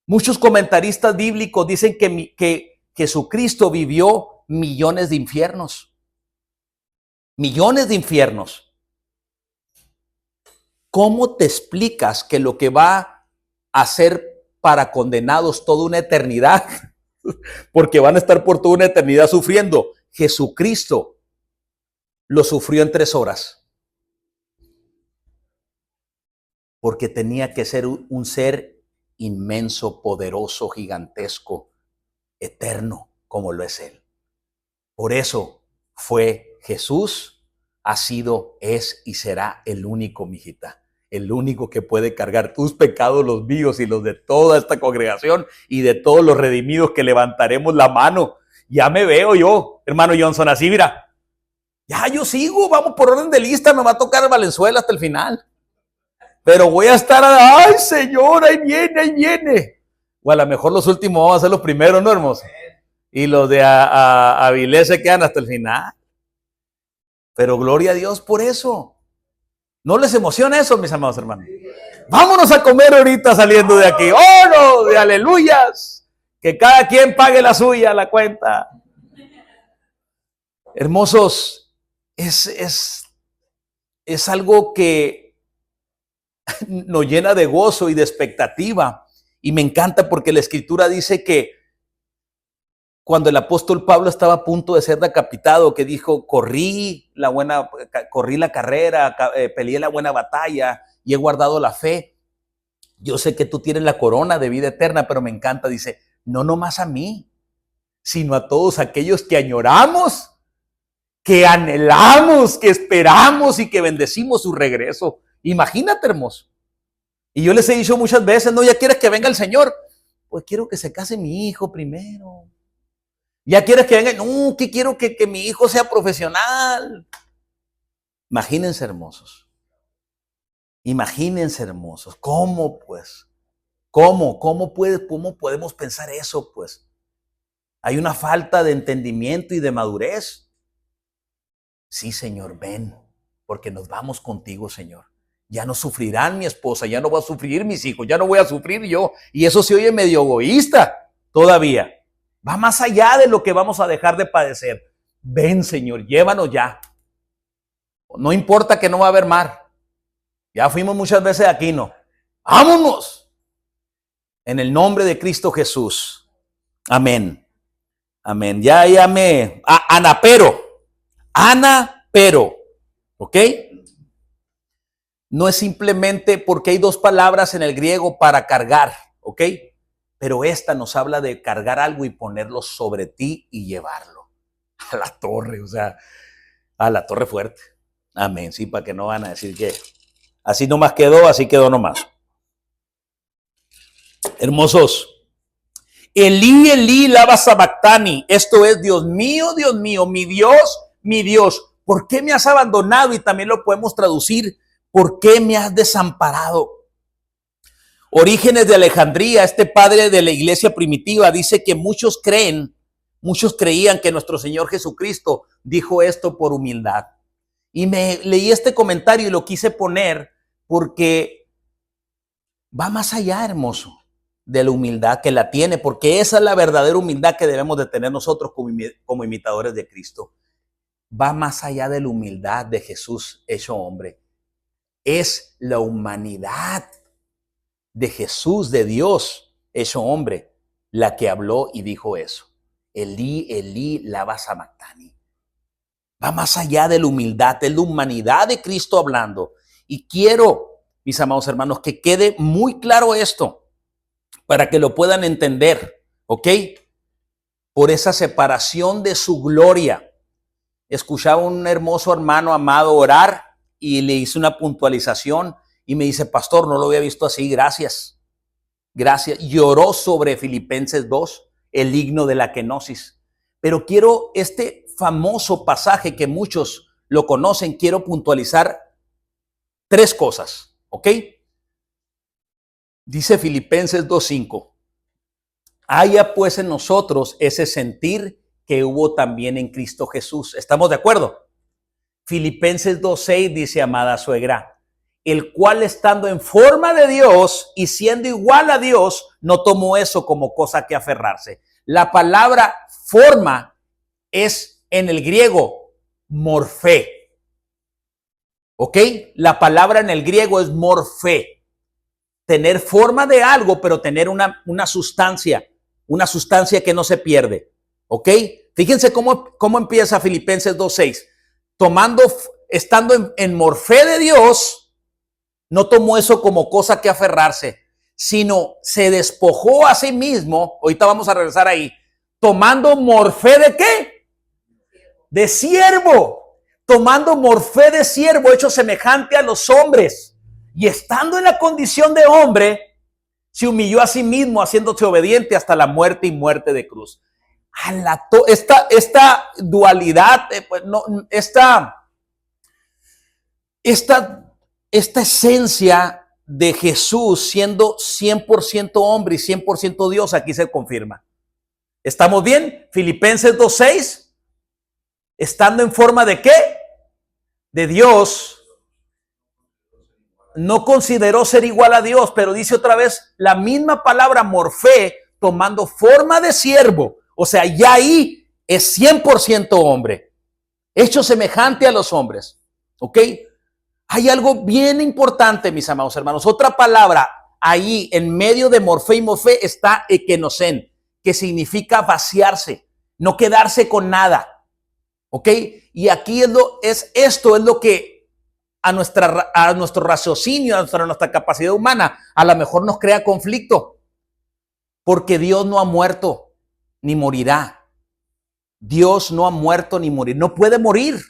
Muchos comentaristas bíblicos dicen que Jesucristo vivió millones de infiernos. Millones de infiernos. ¿Cómo te explicas que lo que va a ser para condenados toda una eternidad, porque van a estar por toda una eternidad sufriendo, Jesucristo lo sufrió en 3 horas? porque tenía que ser un ser inmenso, poderoso, gigantesco, eterno, como lo es Él. Por eso fue Jesús, ha sido, es y será el único, mijita, el único que puede cargar tus pecados, los míos y los de toda esta congregación y de todos los redimidos que levantaremos la mano. Ya me veo yo, hermano Johnson, así, mira. Ya yo sigo, vamos por orden de lista, me va a tocar Valenzuela hasta el final. Pero voy a estar, ay Señor, ahí viene, ahí viene. O a lo mejor los últimos vamos a ser los primeros, ¿no, hermoso? Y los de Avilés se quedan hasta el final. Pero gloria a Dios por eso. ¿No les emociona eso, mis amados hermanos? Vámonos a comer ahorita saliendo de aquí. ¡Oh, no! De aleluyas. Que cada quien pague la suya, la cuenta. Hermosos, es algo que nos llena de gozo y de expectativa. Y me encanta porque la Escritura dice que cuando el apóstol Pablo estaba a punto de ser decapitado, que dijo, corrí la carrera, peleé la buena batalla y he guardado la fe. Yo sé que tú tienes la corona de vida eterna, pero me encanta, dice, no nomás a mí, sino a todos aquellos que añoramos, que anhelamos, que esperamos y que bendecimos su regreso. Imagínate, hermoso. Y yo les he dicho muchas veces, no, ya quieres que venga el Señor. Pues quiero que se case mi hijo primero. Ya quieres que venga, no, que quiero que mi hijo sea profesional. Imagínense, hermosos. Imagínense, hermosos. ¿Cómo, pues? ¿Cómo podemos pensar eso, pues? Hay una falta de entendimiento y de madurez. Sí, Señor, ven, porque nos vamos contigo, Señor. Ya no sufrirán mi esposa, ya no va a sufrir mis hijos, ya no voy a sufrir yo. Y eso se oye medio egoísta todavía. Va más allá de lo que vamos a dejar de padecer. Ven, Señor, llévanos ya. No importa que no va a haber mar. Ya fuimos muchas veces aquí, ¿no? ¡Vámonos! En el nombre de Cristo Jesús. Amén. Amén. Ya llamé a Ana, pero. ¿Ok? No es simplemente porque hay dos palabras en el griego para cargar. ¿Ok? Pero esta nos habla de cargar algo y ponerlo sobre ti y llevarlo a la torre, o sea, a la torre fuerte. Amén, sí, para que no van a decir que así nomás quedó, así quedó nomás. Hermosos, Elí, lama sabactani, esto es, Dios mío, mi Dios, ¿por qué me has abandonado? Y también lo podemos traducir, ¿por qué me has desamparado? Orígenes de Alejandría, este padre de la iglesia primitiva, dice que muchos creían que nuestro Señor Jesucristo dijo esto por humildad. Y me leí este comentario y lo quise poner porque va más allá, hermoso, de la humildad que la tiene, porque esa es la verdadera humildad que debemos de tener nosotros como imitadores de Cristo. Va más allá de la humildad de Jesús hecho hombre. Es la humanidad de Jesús, de Dios hecho hombre, la que habló y dijo eso. Elí, lama sabactani. Va más allá de la humildad, es la humanidad de Cristo hablando. Y quiero, mis amados hermanos, que quede muy claro esto, para que lo puedan entender, ¿ok? Por esa separación de su gloria. Escuchaba un hermoso hermano amado orar y le hice una puntualización y me dice, pastor, no lo había visto así, gracias. Gracias. Lloró sobre Filipenses 2, el himno de la kenosis. Pero quiero este famoso pasaje que muchos lo conocen, quiero puntualizar tres cosas, ¿ok? Dice Filipenses 2:5, haya pues en nosotros ese sentir que hubo también en Cristo Jesús. ¿Estamos de acuerdo? Filipenses 2:6 dice, amada suegra, el cual estando en forma de Dios y siendo igual a Dios, no tomó eso como cosa que aferrarse. La palabra forma es en el griego morfé. ¿Ok? La palabra en el griego es morfé. Tener forma de algo, pero tener una sustancia que no se pierde. ¿Ok? Fíjense cómo empieza Filipenses 2:6. Estando en morfé de Dios, no tomó eso como cosa que aferrarse, sino se despojó a sí mismo. Ahorita vamos a regresar ahí, tomando morfé de ¿qué? De siervo, tomando morfé de siervo, hecho semejante a los hombres, y estando en la condición de hombre, se humilló a sí mismo, haciéndose obediente hasta la muerte y muerte de cruz. Esta dualidad, esta esencia de Jesús siendo 100% hombre y 100% Dios, aquí se confirma. ¿Estamos bien? Filipenses 2:6, estando en forma de ¿qué? De Dios, no consideró ser igual a Dios, pero dice otra vez la misma palabra morfé, tomando forma de siervo. O sea, ya ahí es 100% hombre, hecho semejante a los hombres. ¿Ok? Hay algo bien importante, mis amados hermanos. Otra palabra ahí en medio de morfé y morfé está ekenosen, que significa vaciarse, no quedarse con nada. ¿Ok? Y aquí esto es lo que a nuestro raciocinio, a nuestra capacidad humana, a lo mejor nos crea conflicto. Porque Dios no ha muerto ni morirá. Dios no ha muerto ni morir. No puede morir.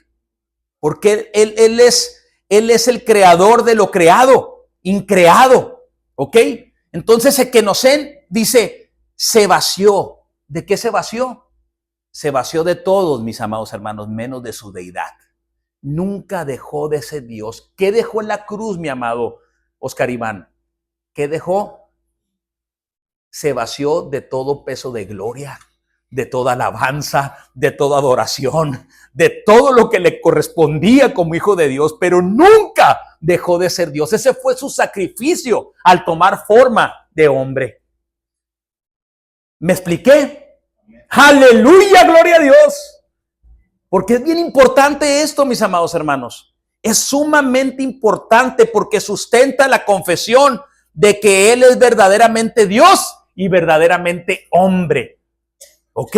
Porque Él es el creador de lo creado, increado. ¿Ok? Entonces, ekenosen dice, se vació. ¿De qué se vació? Se vació de todos, mis amados hermanos, menos de su deidad. Nunca dejó de ser Dios. ¿Qué dejó en la cruz, mi amado Oscar Iván? ¿Qué dejó? Se vació de todo peso de gloria, de toda alabanza, de toda adoración, de todo lo que le correspondía como hijo de Dios, pero nunca dejó de ser Dios. Ese fue su sacrificio al tomar forma de hombre. ¿Me expliqué? ¡Aleluya! ¡Gloria a Dios! Porque es bien importante esto, mis amados hermanos. Es sumamente importante porque sustenta la confesión de que Él es verdaderamente Dios y verdaderamente hombre. ¿Ok?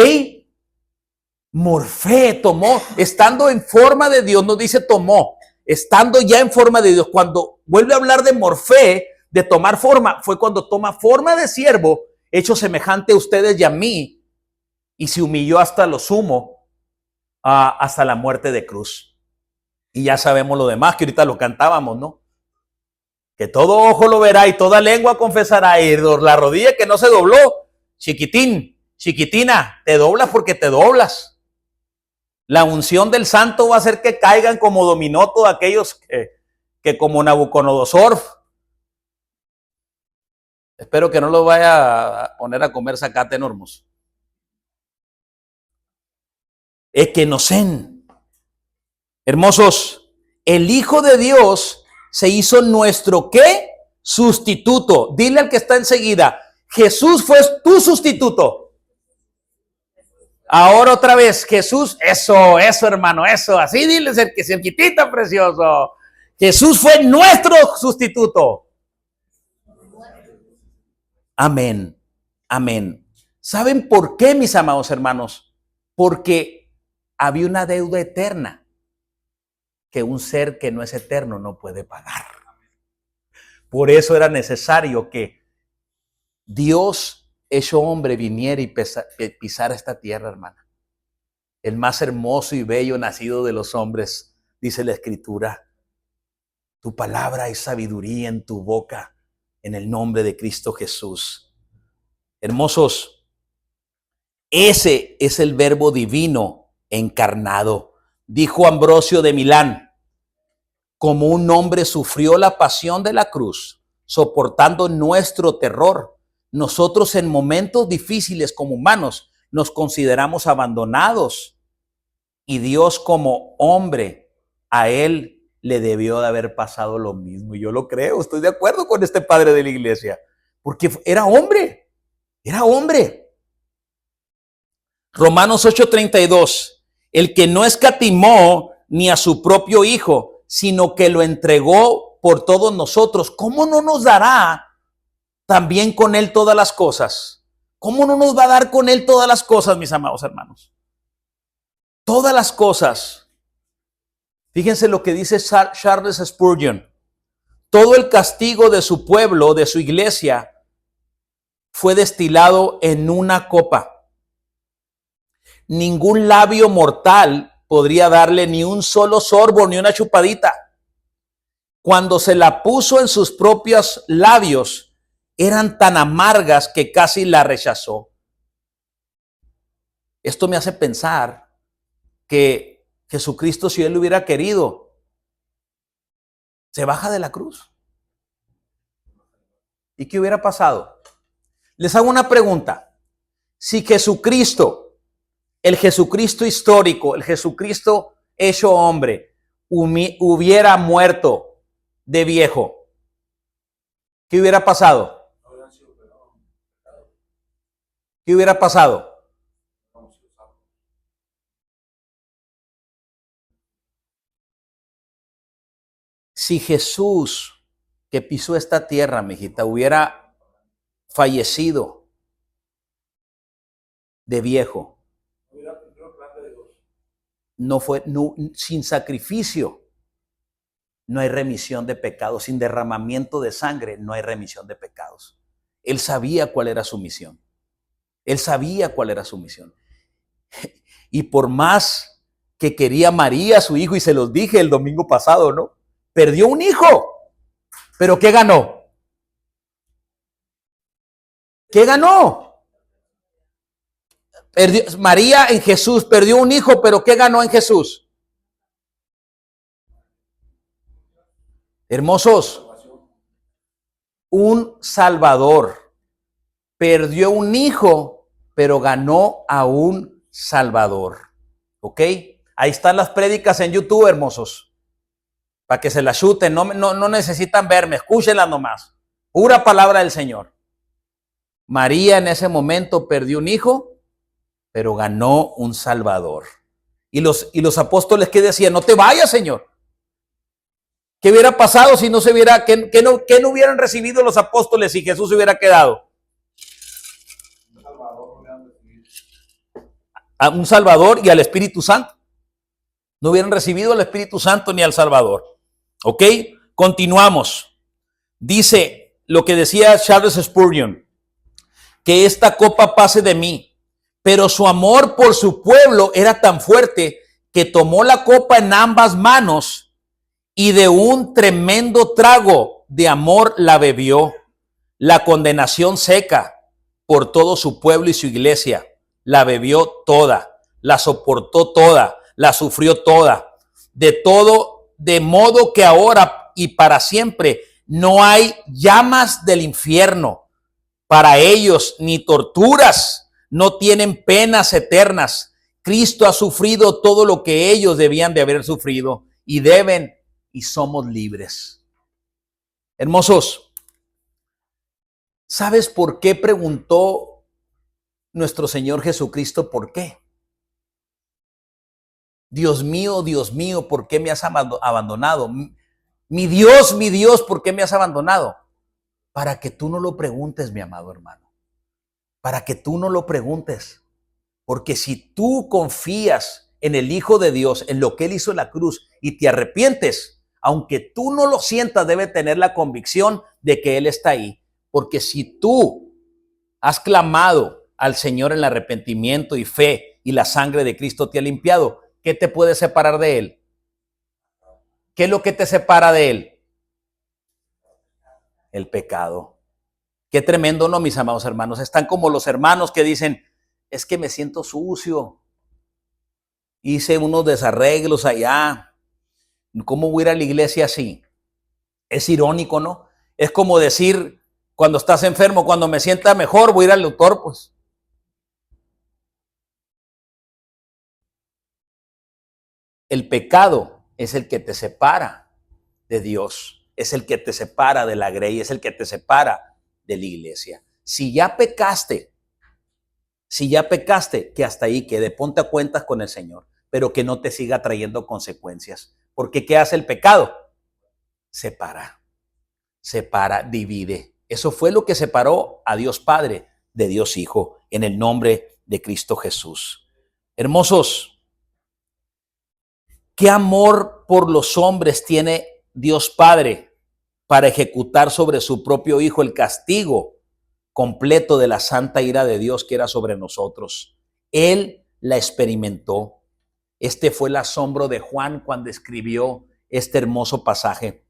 Morfé tomó, estando en forma de Dios, no dice tomó, estando ya en forma de Dios. Cuando vuelve a hablar de morfé, de tomar forma, fue cuando toma forma de siervo, hecho semejante a ustedes y a mí, y se humilló hasta lo sumo, hasta la muerte de cruz. Y ya sabemos lo demás, que ahorita lo cantábamos, ¿no? Que todo ojo lo verá y toda lengua confesará, y la rodilla que no se dobló, chiquitín, chiquitina, te doblas porque te doblas. La unción del santo va a hacer que caigan como dominó todos aquellos que como Nabucodonosor. Espero que no lo vaya a poner a comer zacate enormes. Ekenosen. Hermosos, el Hijo de Dios se hizo nuestro ¿qué? Sustituto. Dile al que está enseguida, Jesús fue tu sustituto. Ahora otra vez, Jesús, eso hermano, eso, así diles el que cerquitita precioso. Jesús fue nuestro sustituto. Amén, amén. ¿Saben por qué, mis amados hermanos? Porque había una deuda eterna que un ser que no es eterno no puede pagar. Por eso era necesario que Dios hecho hombre viniera y pisara esta tierra, hermana. El más hermoso y bello nacido de los hombres, dice la Escritura. Tu palabra es sabiduría en tu boca, en el nombre de Cristo Jesús. Hermosos, ese es el verbo divino encarnado. Dijo Ambrosio de Milán, como un hombre sufrió la pasión de la cruz, soportando nuestro terror. Nosotros en momentos difíciles como humanos nos consideramos abandonados y Dios como hombre, a Él le debió de haber pasado lo mismo. Y yo lo creo, estoy de acuerdo con este padre de la iglesia, porque era hombre, era hombre. Romanos 8:32, el que no escatimó ni a su propio hijo, sino que lo entregó por todos nosotros, ¿cómo no nos dará también con él todas las cosas? ¿Cómo no nos va a dar con él todas las cosas, mis amados hermanos? Todas las cosas. Fíjense lo que dice Charles Spurgeon. todo el castigo de su pueblo, de su iglesia, fue destilado en una copa. Ningún labio mortal podría darle ni un solo sorbo, ni una chupadita. Cuando se la puso en sus propios labios, eran tan amargas que casi la rechazó. Esto me hace pensar que Jesucristo, si él lo hubiera querido, se baja de la cruz. ¿Y qué hubiera pasado? Les hago una pregunta. Si Jesucristo, el Jesucristo histórico, el Jesucristo hecho hombre, hubiera muerto de viejo, ¿qué hubiera pasado? ¿Qué hubiera pasado? Si Jesús, que pisó esta tierra, mijita, hubiera fallecido de viejo, sin sacrificio, no hay remisión de pecados. Sin derramamiento de sangre, no hay remisión de pecados. Él sabía cuál era su misión. Él sabía cuál era su misión. Y por más que quería María, su hijo, y se los dije el domingo pasado, ¿no? Perdió un hijo. ¿Pero qué ganó? ¿Qué ganó? María en Jesús perdió un hijo, pero ¿qué ganó en Jesús? Hermosos, un Salvador. Perdió un hijo, pero ganó a un Salvador. ¿Ok? Ahí están las prédicas en YouTube, hermosos. Para que se las chuten. No necesitan verme, escúchenlas nomás. Pura palabra del Señor. María en ese momento perdió un hijo, pero ganó un Salvador. Y los apóstoles, ¿qué decían? No te vayas, Señor. ¿Qué hubiera pasado si no se hubiera, qué no hubieran recibido los apóstoles si Jesús se hubiera quedado? A un Salvador y al Espíritu Santo. No hubieran recibido al Espíritu Santo ni al Salvador. ¿Ok? Continuamos. Dice lo que decía Charles Spurgeon, que esta copa pase de mí, pero su amor por su pueblo era tan fuerte que tomó la copa en ambas manos y de un tremendo trago de amor la bebió. La condenación seca por todo su pueblo y su iglesia, la bebió toda, la soportó toda, la sufrió toda. De modo que ahora y para siempre no hay llamas del infierno para ellos, ni torturas, no tienen penas eternas. Cristo ha sufrido todo lo que ellos debían de haber sufrido y deben, y somos libres. Hermosos, ¿sabes por qué preguntó nuestro Señor Jesucristo? ¿Por qué? Dios mío, ¿por qué me has abandonado? Mi Dios, ¿por qué me has abandonado? Para que tú no lo preguntes, mi amado hermano. Para que tú no lo preguntes. Porque si tú confías en el Hijo de Dios, en lo que Él hizo en la cruz, y te arrepientes, aunque tú no lo sientas, debe tener la convicción de que Él está ahí. Porque si tú has clamado al Señor en el arrepentimiento y fe, y la sangre de Cristo te ha limpiado, ¿qué te puede separar de Él? ¿Qué es lo que te separa de Él? El pecado. Qué tremendo, ¿no, mis amados hermanos? Están como los hermanos que dicen, es que me siento sucio. Hice unos desarreglos allá. ¿Cómo voy a ir a la iglesia así? Es irónico, ¿no? Es como decir, cuando estás enfermo, cuando me sienta mejor, voy a ir al doctor, pues. El pecado es el que te separa de Dios, es el que te separa de la grey, es el que te separa de la iglesia. Si ya pecaste, que hasta ahí quede, ponte a cuentas con el Señor, pero que no te siga trayendo consecuencias. Porque ¿qué hace el pecado? Separa, divide. Eso fue lo que separó a Dios Padre de Dios Hijo en el nombre de Cristo Jesús. Hermosos, ¿qué amor por los hombres tiene Dios Padre? para ejecutar sobre su propio Hijo el castigo completo de la santa ira de Dios que era sobre nosotros. Él la experimentó. Este fue el asombro de Juan cuando escribió este hermoso pasaje.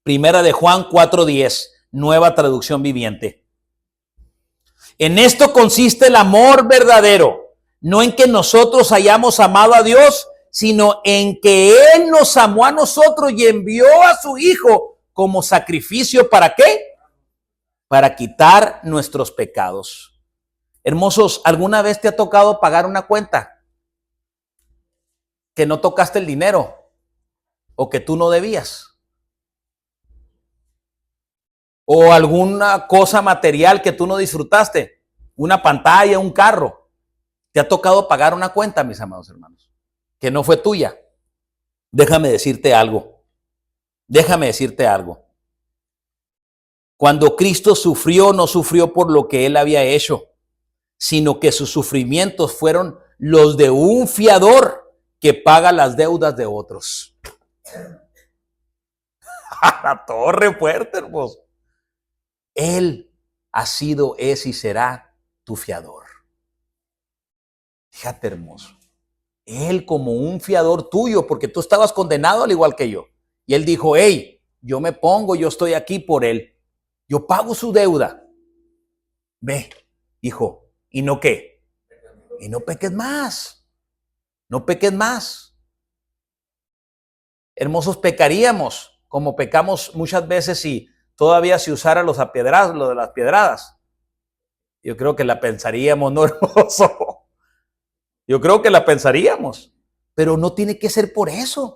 Primera de Juan 4:10, nueva traducción viviente. En esto consiste el amor verdadero, no en que nosotros hayamos amado a Dios, sino en que Él nos amó a nosotros y envió a su Hijo como sacrificio. ¿Para qué? Para quitar nuestros pecados. Hermosos, ¿alguna vez te ha tocado pagar una cuenta que no tocaste el dinero o que tú no debías? O alguna cosa material que tú no disfrutaste, una pantalla, un carro. Te ha tocado pagar una cuenta, mis amados hermanos, que no fue tuya. Déjame decirte algo. Cuando Cristo sufrió, no sufrió por lo que Él había hecho, sino que sus sufrimientos fueron los de un fiador que paga las deudas de otros. A la torre fuerte, hermoso. Él ha sido, es y será tu fiador. Fíjate, hermoso. Él como un fiador tuyo, porque tú estabas condenado al igual que yo. Y Él dijo, hey, yo me pongo, yo estoy aquí por Él. Yo pago su deuda. Ve, hijo, ¿y no qué? Y no peques más. No peques más. Hermosos, pecaríamos como pecamos muchas veces si todavía se usara lo de las piedradas. Yo creo que la pensaríamos, ¿no, hermoso? Yo creo que la pensaríamos. Pero no tiene que ser por eso.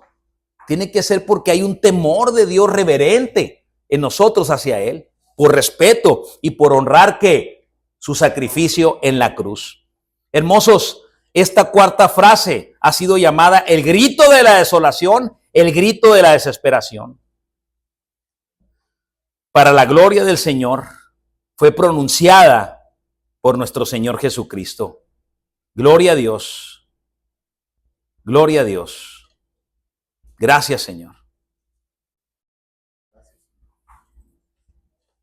Tiene que ser porque hay un temor de Dios reverente en nosotros hacia Él. Por respeto y por honrar que su sacrificio en la cruz. Hermosos, esta cuarta frase ha sido llamada el grito de la desolación, el grito de la desesperación. Para la gloria del Señor, fue pronunciada por nuestro Señor Jesucristo. Gloria a Dios. Gloria a Dios. Gracias, Señor.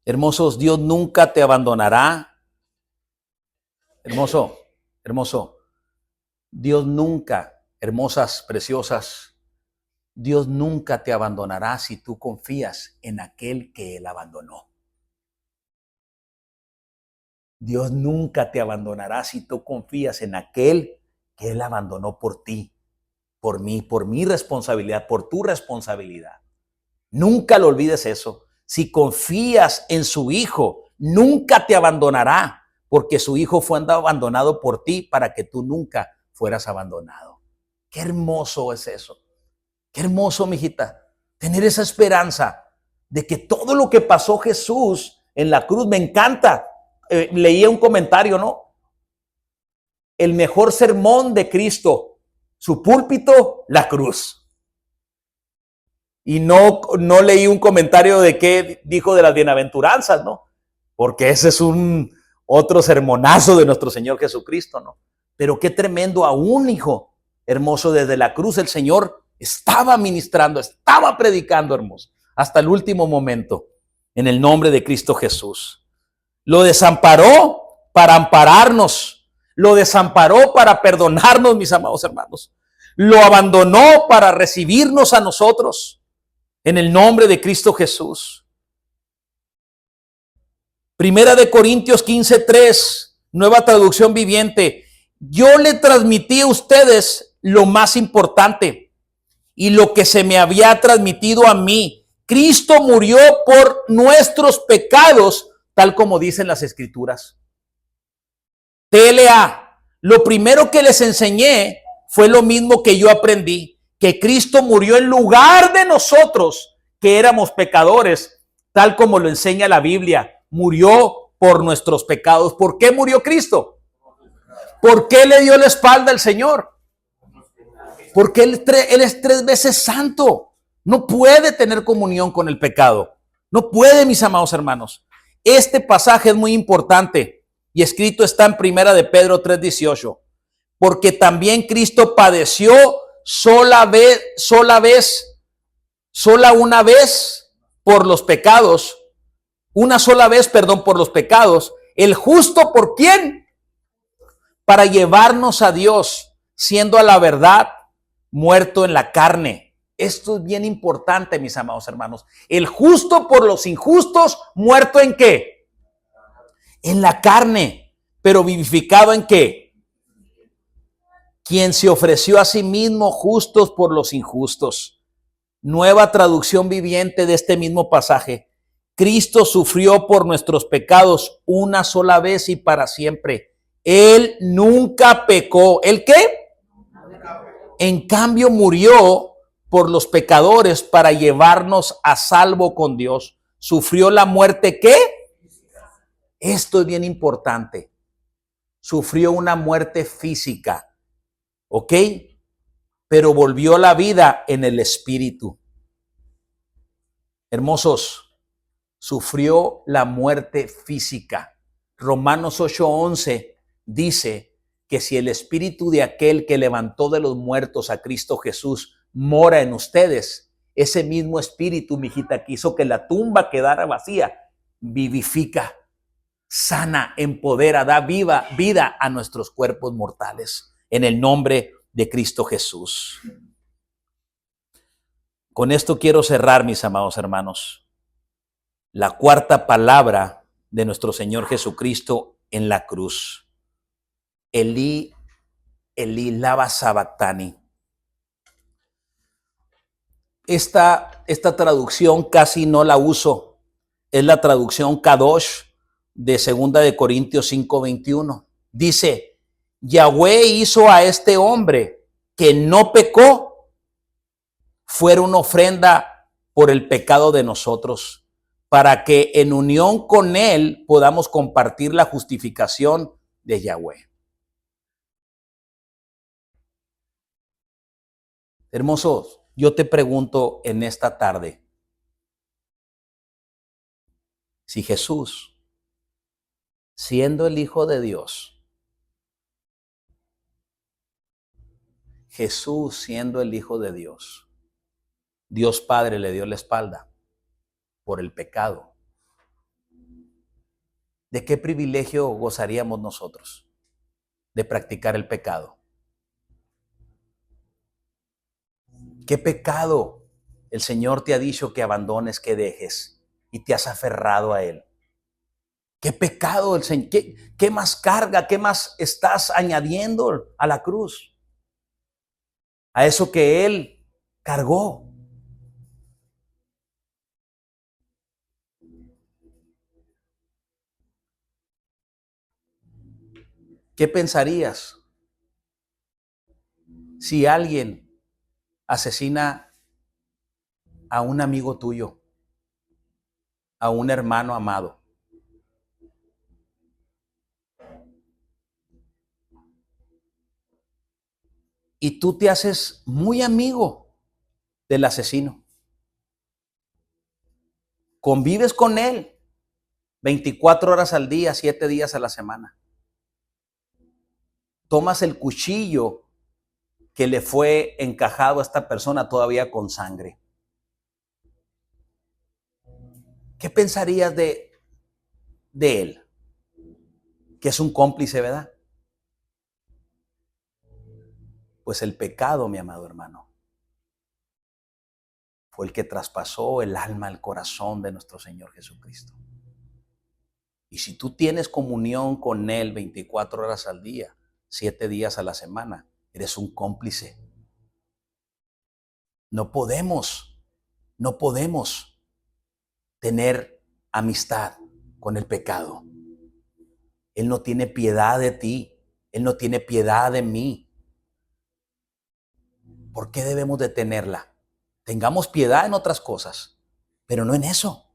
Hermosos, Dios nunca te abandonará. Hermoso, Dios nunca, hermosas, preciosas, Dios nunca te abandonará si tú confías en aquel que Él abandonó. Dios nunca te abandonará si tú confías en aquel que Él abandonó por ti, por mí, por mi responsabilidad, por tu responsabilidad. Nunca lo olvides eso. Si confías en su Hijo, nunca te abandonará, porque su Hijo fue abandonado por ti para que tú nunca fueras abandonado. Qué hermoso es eso. Qué hermoso, mijita, tener esa esperanza de que todo lo que pasó Jesús en la cruz, me encanta. Leía un comentario, ¿no? El mejor sermón de Cristo, su púlpito, la cruz. Y no leí un comentario de qué dijo de las bienaventuranzas, ¿no? Porque ese es otro sermonazo de nuestro Señor Jesucristo, ¿no? Pero qué tremendo aún, hijo hermoso, desde la cruz el Señor estaba ministrando, estaba predicando, hermoso, hasta el último momento, en el nombre de Cristo Jesús. Lo desamparó para ampararnos, lo desamparó para perdonarnos, mis amados hermanos. Lo abandonó para recibirnos a nosotros, en el nombre de Cristo Jesús. Primera de Corintios 15:3, nueva traducción viviente. Yo le transmití a ustedes lo más importante y lo que se me había transmitido a mí. Cristo murió por nuestros pecados, tal como dicen las Escrituras. TLA, lo primero que les enseñé fue lo mismo que yo aprendí, que Cristo murió en lugar de nosotros, que éramos pecadores, tal como lo enseña la Biblia. Murió por nuestros pecados. ¿Por qué murió Cristo? ¿Por qué le dio la espalda al Señor? Porque Él es 3 veces santo. No puede tener comunión con el pecado. No puede, mis amados hermanos. Este pasaje es muy importante y escrito está en Primera de Pedro 3:18. Porque también Cristo padeció sola una vez por los pecados, una sola vez, perdón, por los pecados, el justo por quién, para llevarnos a Dios, siendo a la verdad muerto en la carne. Esto es bien importante, mis amados hermanos. El justo por los injustos, muerto ¿en qué? En la carne, pero vivificado ¿en qué? Quien se ofreció a sí mismo justos por los injustos. Nueva traducción viviente de este mismo pasaje. Cristo sufrió por nuestros pecados una sola vez y para siempre. Él nunca pecó. ¿El qué? En cambio murió por los pecadores para llevarnos a salvo con Dios. ¿Sufrió la muerte qué? Esto es bien importante. Sufrió una muerte física, ¿ok? Pero volvió a la vida en el espíritu. Hermosos, sufrió la muerte física. Romanos 8:11 dice que si el espíritu de aquel que levantó de los muertos a Cristo Jesús mora en ustedes, ese mismo espíritu, mijita, que hizo que la tumba quedara vacía, vivifica, sana, empodera, da vida a nuestros cuerpos mortales en el nombre de Cristo Jesús. Con esto quiero cerrar, mis amados hermanos. La cuarta palabra de nuestro Señor Jesucristo en la cruz. Elí, Elí, lama sabactani. Esta traducción casi no la uso. Es la traducción Kadosh de 2 Corintios 5:21. Dice, Yahweh hizo a este hombre que no pecó, fuera una ofrenda por el pecado de nosotros, para que en unión con él podamos compartir la justificación de Yahweh. Hermosos, yo te pregunto en esta tarde, si Jesús, siendo el Hijo de Dios, Jesús siendo el Hijo de Dios, Dios Padre le dio la espalda por el pecado, ¿de qué privilegio gozaríamos nosotros de practicar el pecado? ¿Qué pecado el Señor te ha dicho que abandones, que dejes y te has aferrado a Él? ¿Qué pecado el Señor? ¿Qué más carga? ¿Qué más estás añadiendo a la cruz? A eso que Él cargó. ¿Qué pensarías si alguien asesina a un amigo tuyo, a un hermano amado? Y tú te haces muy amigo del asesino. Convives con él 24 horas al día, 7 días a la semana. Tomas el cuchillo que le fue encajado a esta persona todavía con sangre. ¿Qué pensarías de él? Que es un cómplice, ¿verdad? Pues el pecado, mi amado hermano, fue el que traspasó el alma, el corazón de nuestro Señor Jesucristo. Y si tú tienes comunión con Él 24 horas al día, 7 días a la semana, eres un cómplice. No podemos tener amistad con el pecado. Él no tiene piedad de ti. Él no tiene piedad de mí. ¿Por qué debemos de tenerla? Tengamos piedad en otras cosas, pero no en eso.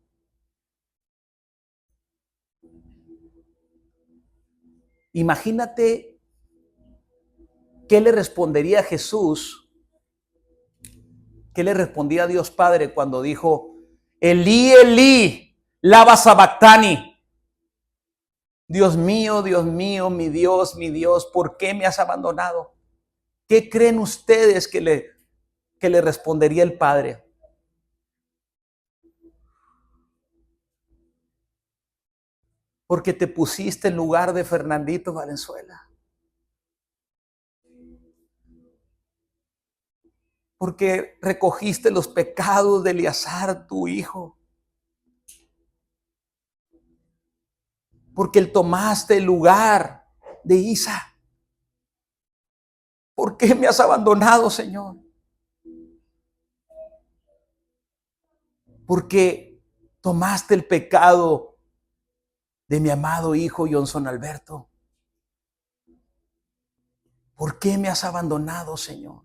Imagínate qué le respondería Jesús, qué le respondía a Dios Padre cuando dijo, Elí, Elí, lama sabactani. Dios mío, mi Dios, ¿por qué me has abandonado? ¿Qué creen ustedes que le respondería el Padre? Porque te pusiste en lugar de Fernandito Valenzuela. Porque recogiste los pecados de Eleazar, tu hijo. Porque tomaste el lugar de Isa. ¿Por qué me has abandonado, Señor? Porque tomaste el pecado de mi amado hijo Johnson Alberto. ¿Por qué me has abandonado, Señor?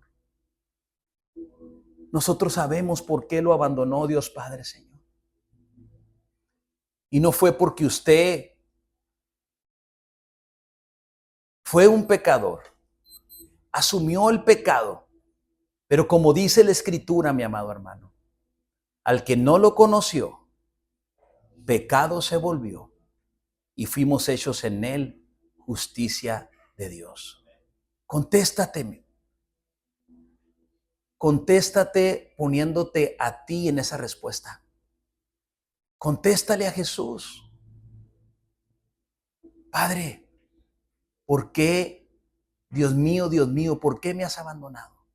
Nosotros sabemos por qué lo abandonó Dios Padre, Señor. Y no fue porque usted fue un pecador, asumió el pecado, pero como dice la Escritura, mi amado hermano, al que no lo conoció, pecado se volvió y fuimos hechos en él justicia de Dios. Contéstate poniéndote a ti en esa respuesta. Contéstale a Jesús. Padre, ¿por qué, Dios mío, por qué me has abandonado?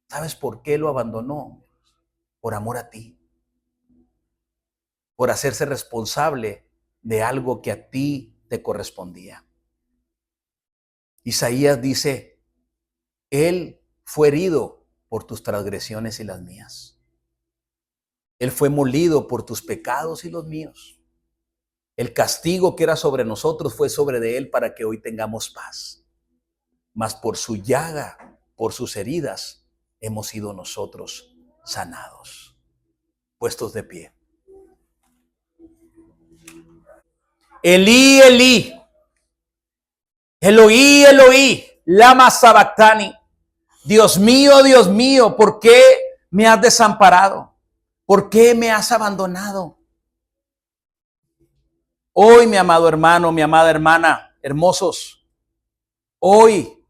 ¿Sabes por qué lo abandonó? Por amor a ti. Por hacerse responsable de algo que a ti te correspondía. Isaías dice, Él fue herido por tus transgresiones y las mías. Él fue molido por tus pecados y los míos. El castigo que era sobre nosotros fue sobre de Él para que hoy tengamos paz. Mas por su llaga, por sus heridas, hemos sido nosotros sanados. Puestos de pie. Elí, Elí, Eloí, Eloí, lama sabactani. Dios mío, ¿por qué me has desamparado? ¿Por qué me has abandonado? Hoy, mi amado hermano, mi amada hermana, hermosos, hoy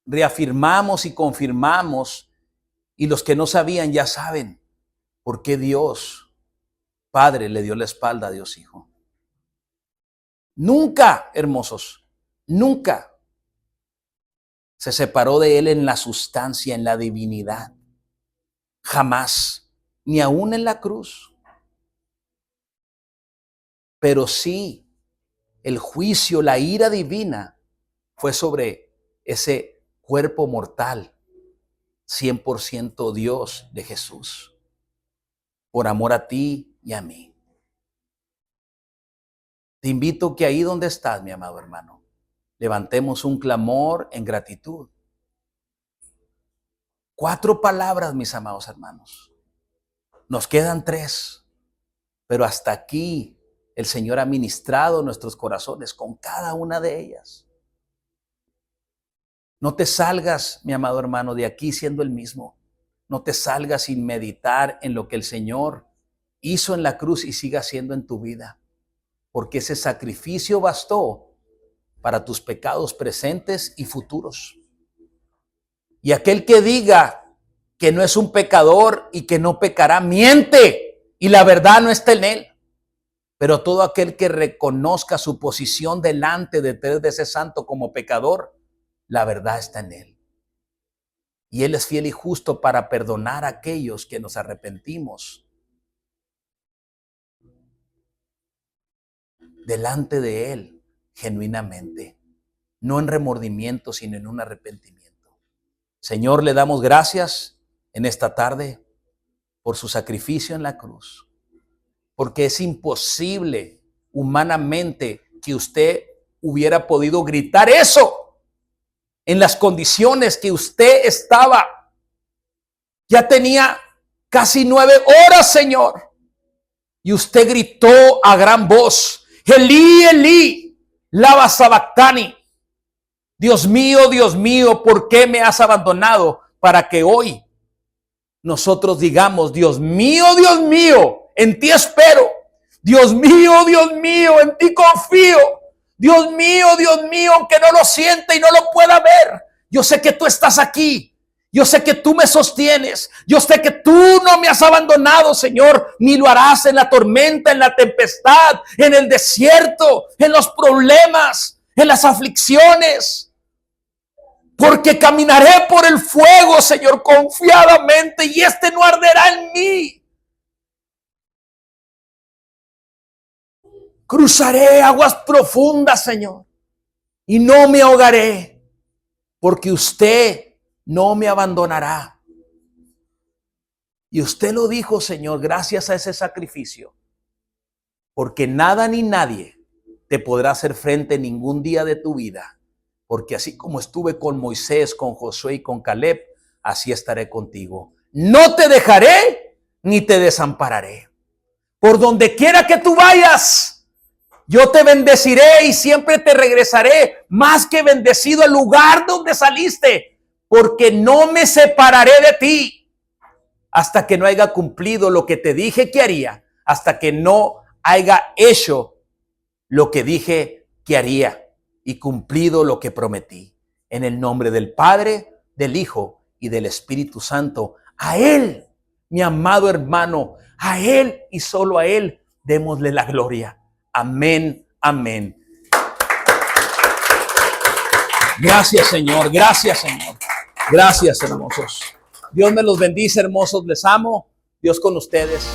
reafirmamos y confirmamos, y los que no sabían ya saben por qué Dios Padre le dio la espalda a Dios Hijo. Nunca, hermosos, nunca se separó de Él en la sustancia, en la divinidad. Jamás, ni aún en la cruz. Pero sí, el juicio, la ira divina fue sobre ese cuerpo mortal, 100% Dios de Jesús, por amor a ti y a mí. Te invito que ahí donde estás, mi amado hermano, levantemos un clamor en gratitud. 4 palabras, mis amados hermanos. Nos quedan 3, pero hasta aquí el Señor ha ministrado nuestros corazones con cada una de ellas. No te salgas, mi amado hermano, de aquí siendo el mismo. No te salgas sin meditar en lo que el Señor hizo en la cruz y siga haciendo en tu vida. Porque ese sacrificio bastó para tus pecados presentes y futuros. Y aquel que diga que no es un pecador y que no pecará, miente, y la verdad no está en él. Pero todo aquel que reconozca su posición delante de ese santo como pecador, la verdad está en él. Y él es fiel y justo para perdonar a aquellos que nos arrepentimos delante de él genuinamente, no en remordimiento, sino en un arrepentimiento. Señor, le damos gracias en esta tarde por su sacrificio en la cruz, porque es imposible humanamente que usted hubiera podido gritar eso en las condiciones que usted estaba. Ya tenía casi 9 horas, Señor, y usted gritó a gran voz, Elí, Elí, lama sabactani. Dios mío, ¿por qué me has abandonado? Para que hoy nosotros digamos, Dios mío, en ti espero. Dios mío, en ti confío. Dios mío, aunque no lo sienta y no lo pueda ver, yo sé que tú estás aquí. Yo sé que tú me sostienes. Yo sé que tú no me has abandonado, Señor, ni lo harás en la tormenta, en la tempestad, en el desierto, en los problemas, en las aflicciones. Porque caminaré por el fuego, Señor, confiadamente, y este no arderá en mí. Cruzaré aguas profundas, Señor, y no me ahogaré, porque usted no me abandonará. Y usted lo dijo, Señor, gracias a ese sacrificio, porque nada ni nadie te podrá hacer frente ningún día de tu vida, porque así como estuve con Moisés, con Josué y con Caleb, así estaré contigo. No te dejaré ni te desampararé. Por donde quiera que tú vayas, yo te bendeciré y siempre te regresaré más que bendecido al lugar donde saliste, porque no me separaré de ti hasta que no haya cumplido lo que te dije que haría, hasta que no haya hecho lo que dije que haría y cumplido lo que prometí. En el nombre del Padre, del Hijo y del Espíritu Santo, a Él, mi amado hermano, a Él y solo a Él, démosle la gloria. Amén, amén. Gracias, Señor, gracias, Señor. Gracias, hermosos. Dios me los bendice, hermosos, les amo. Dios con ustedes.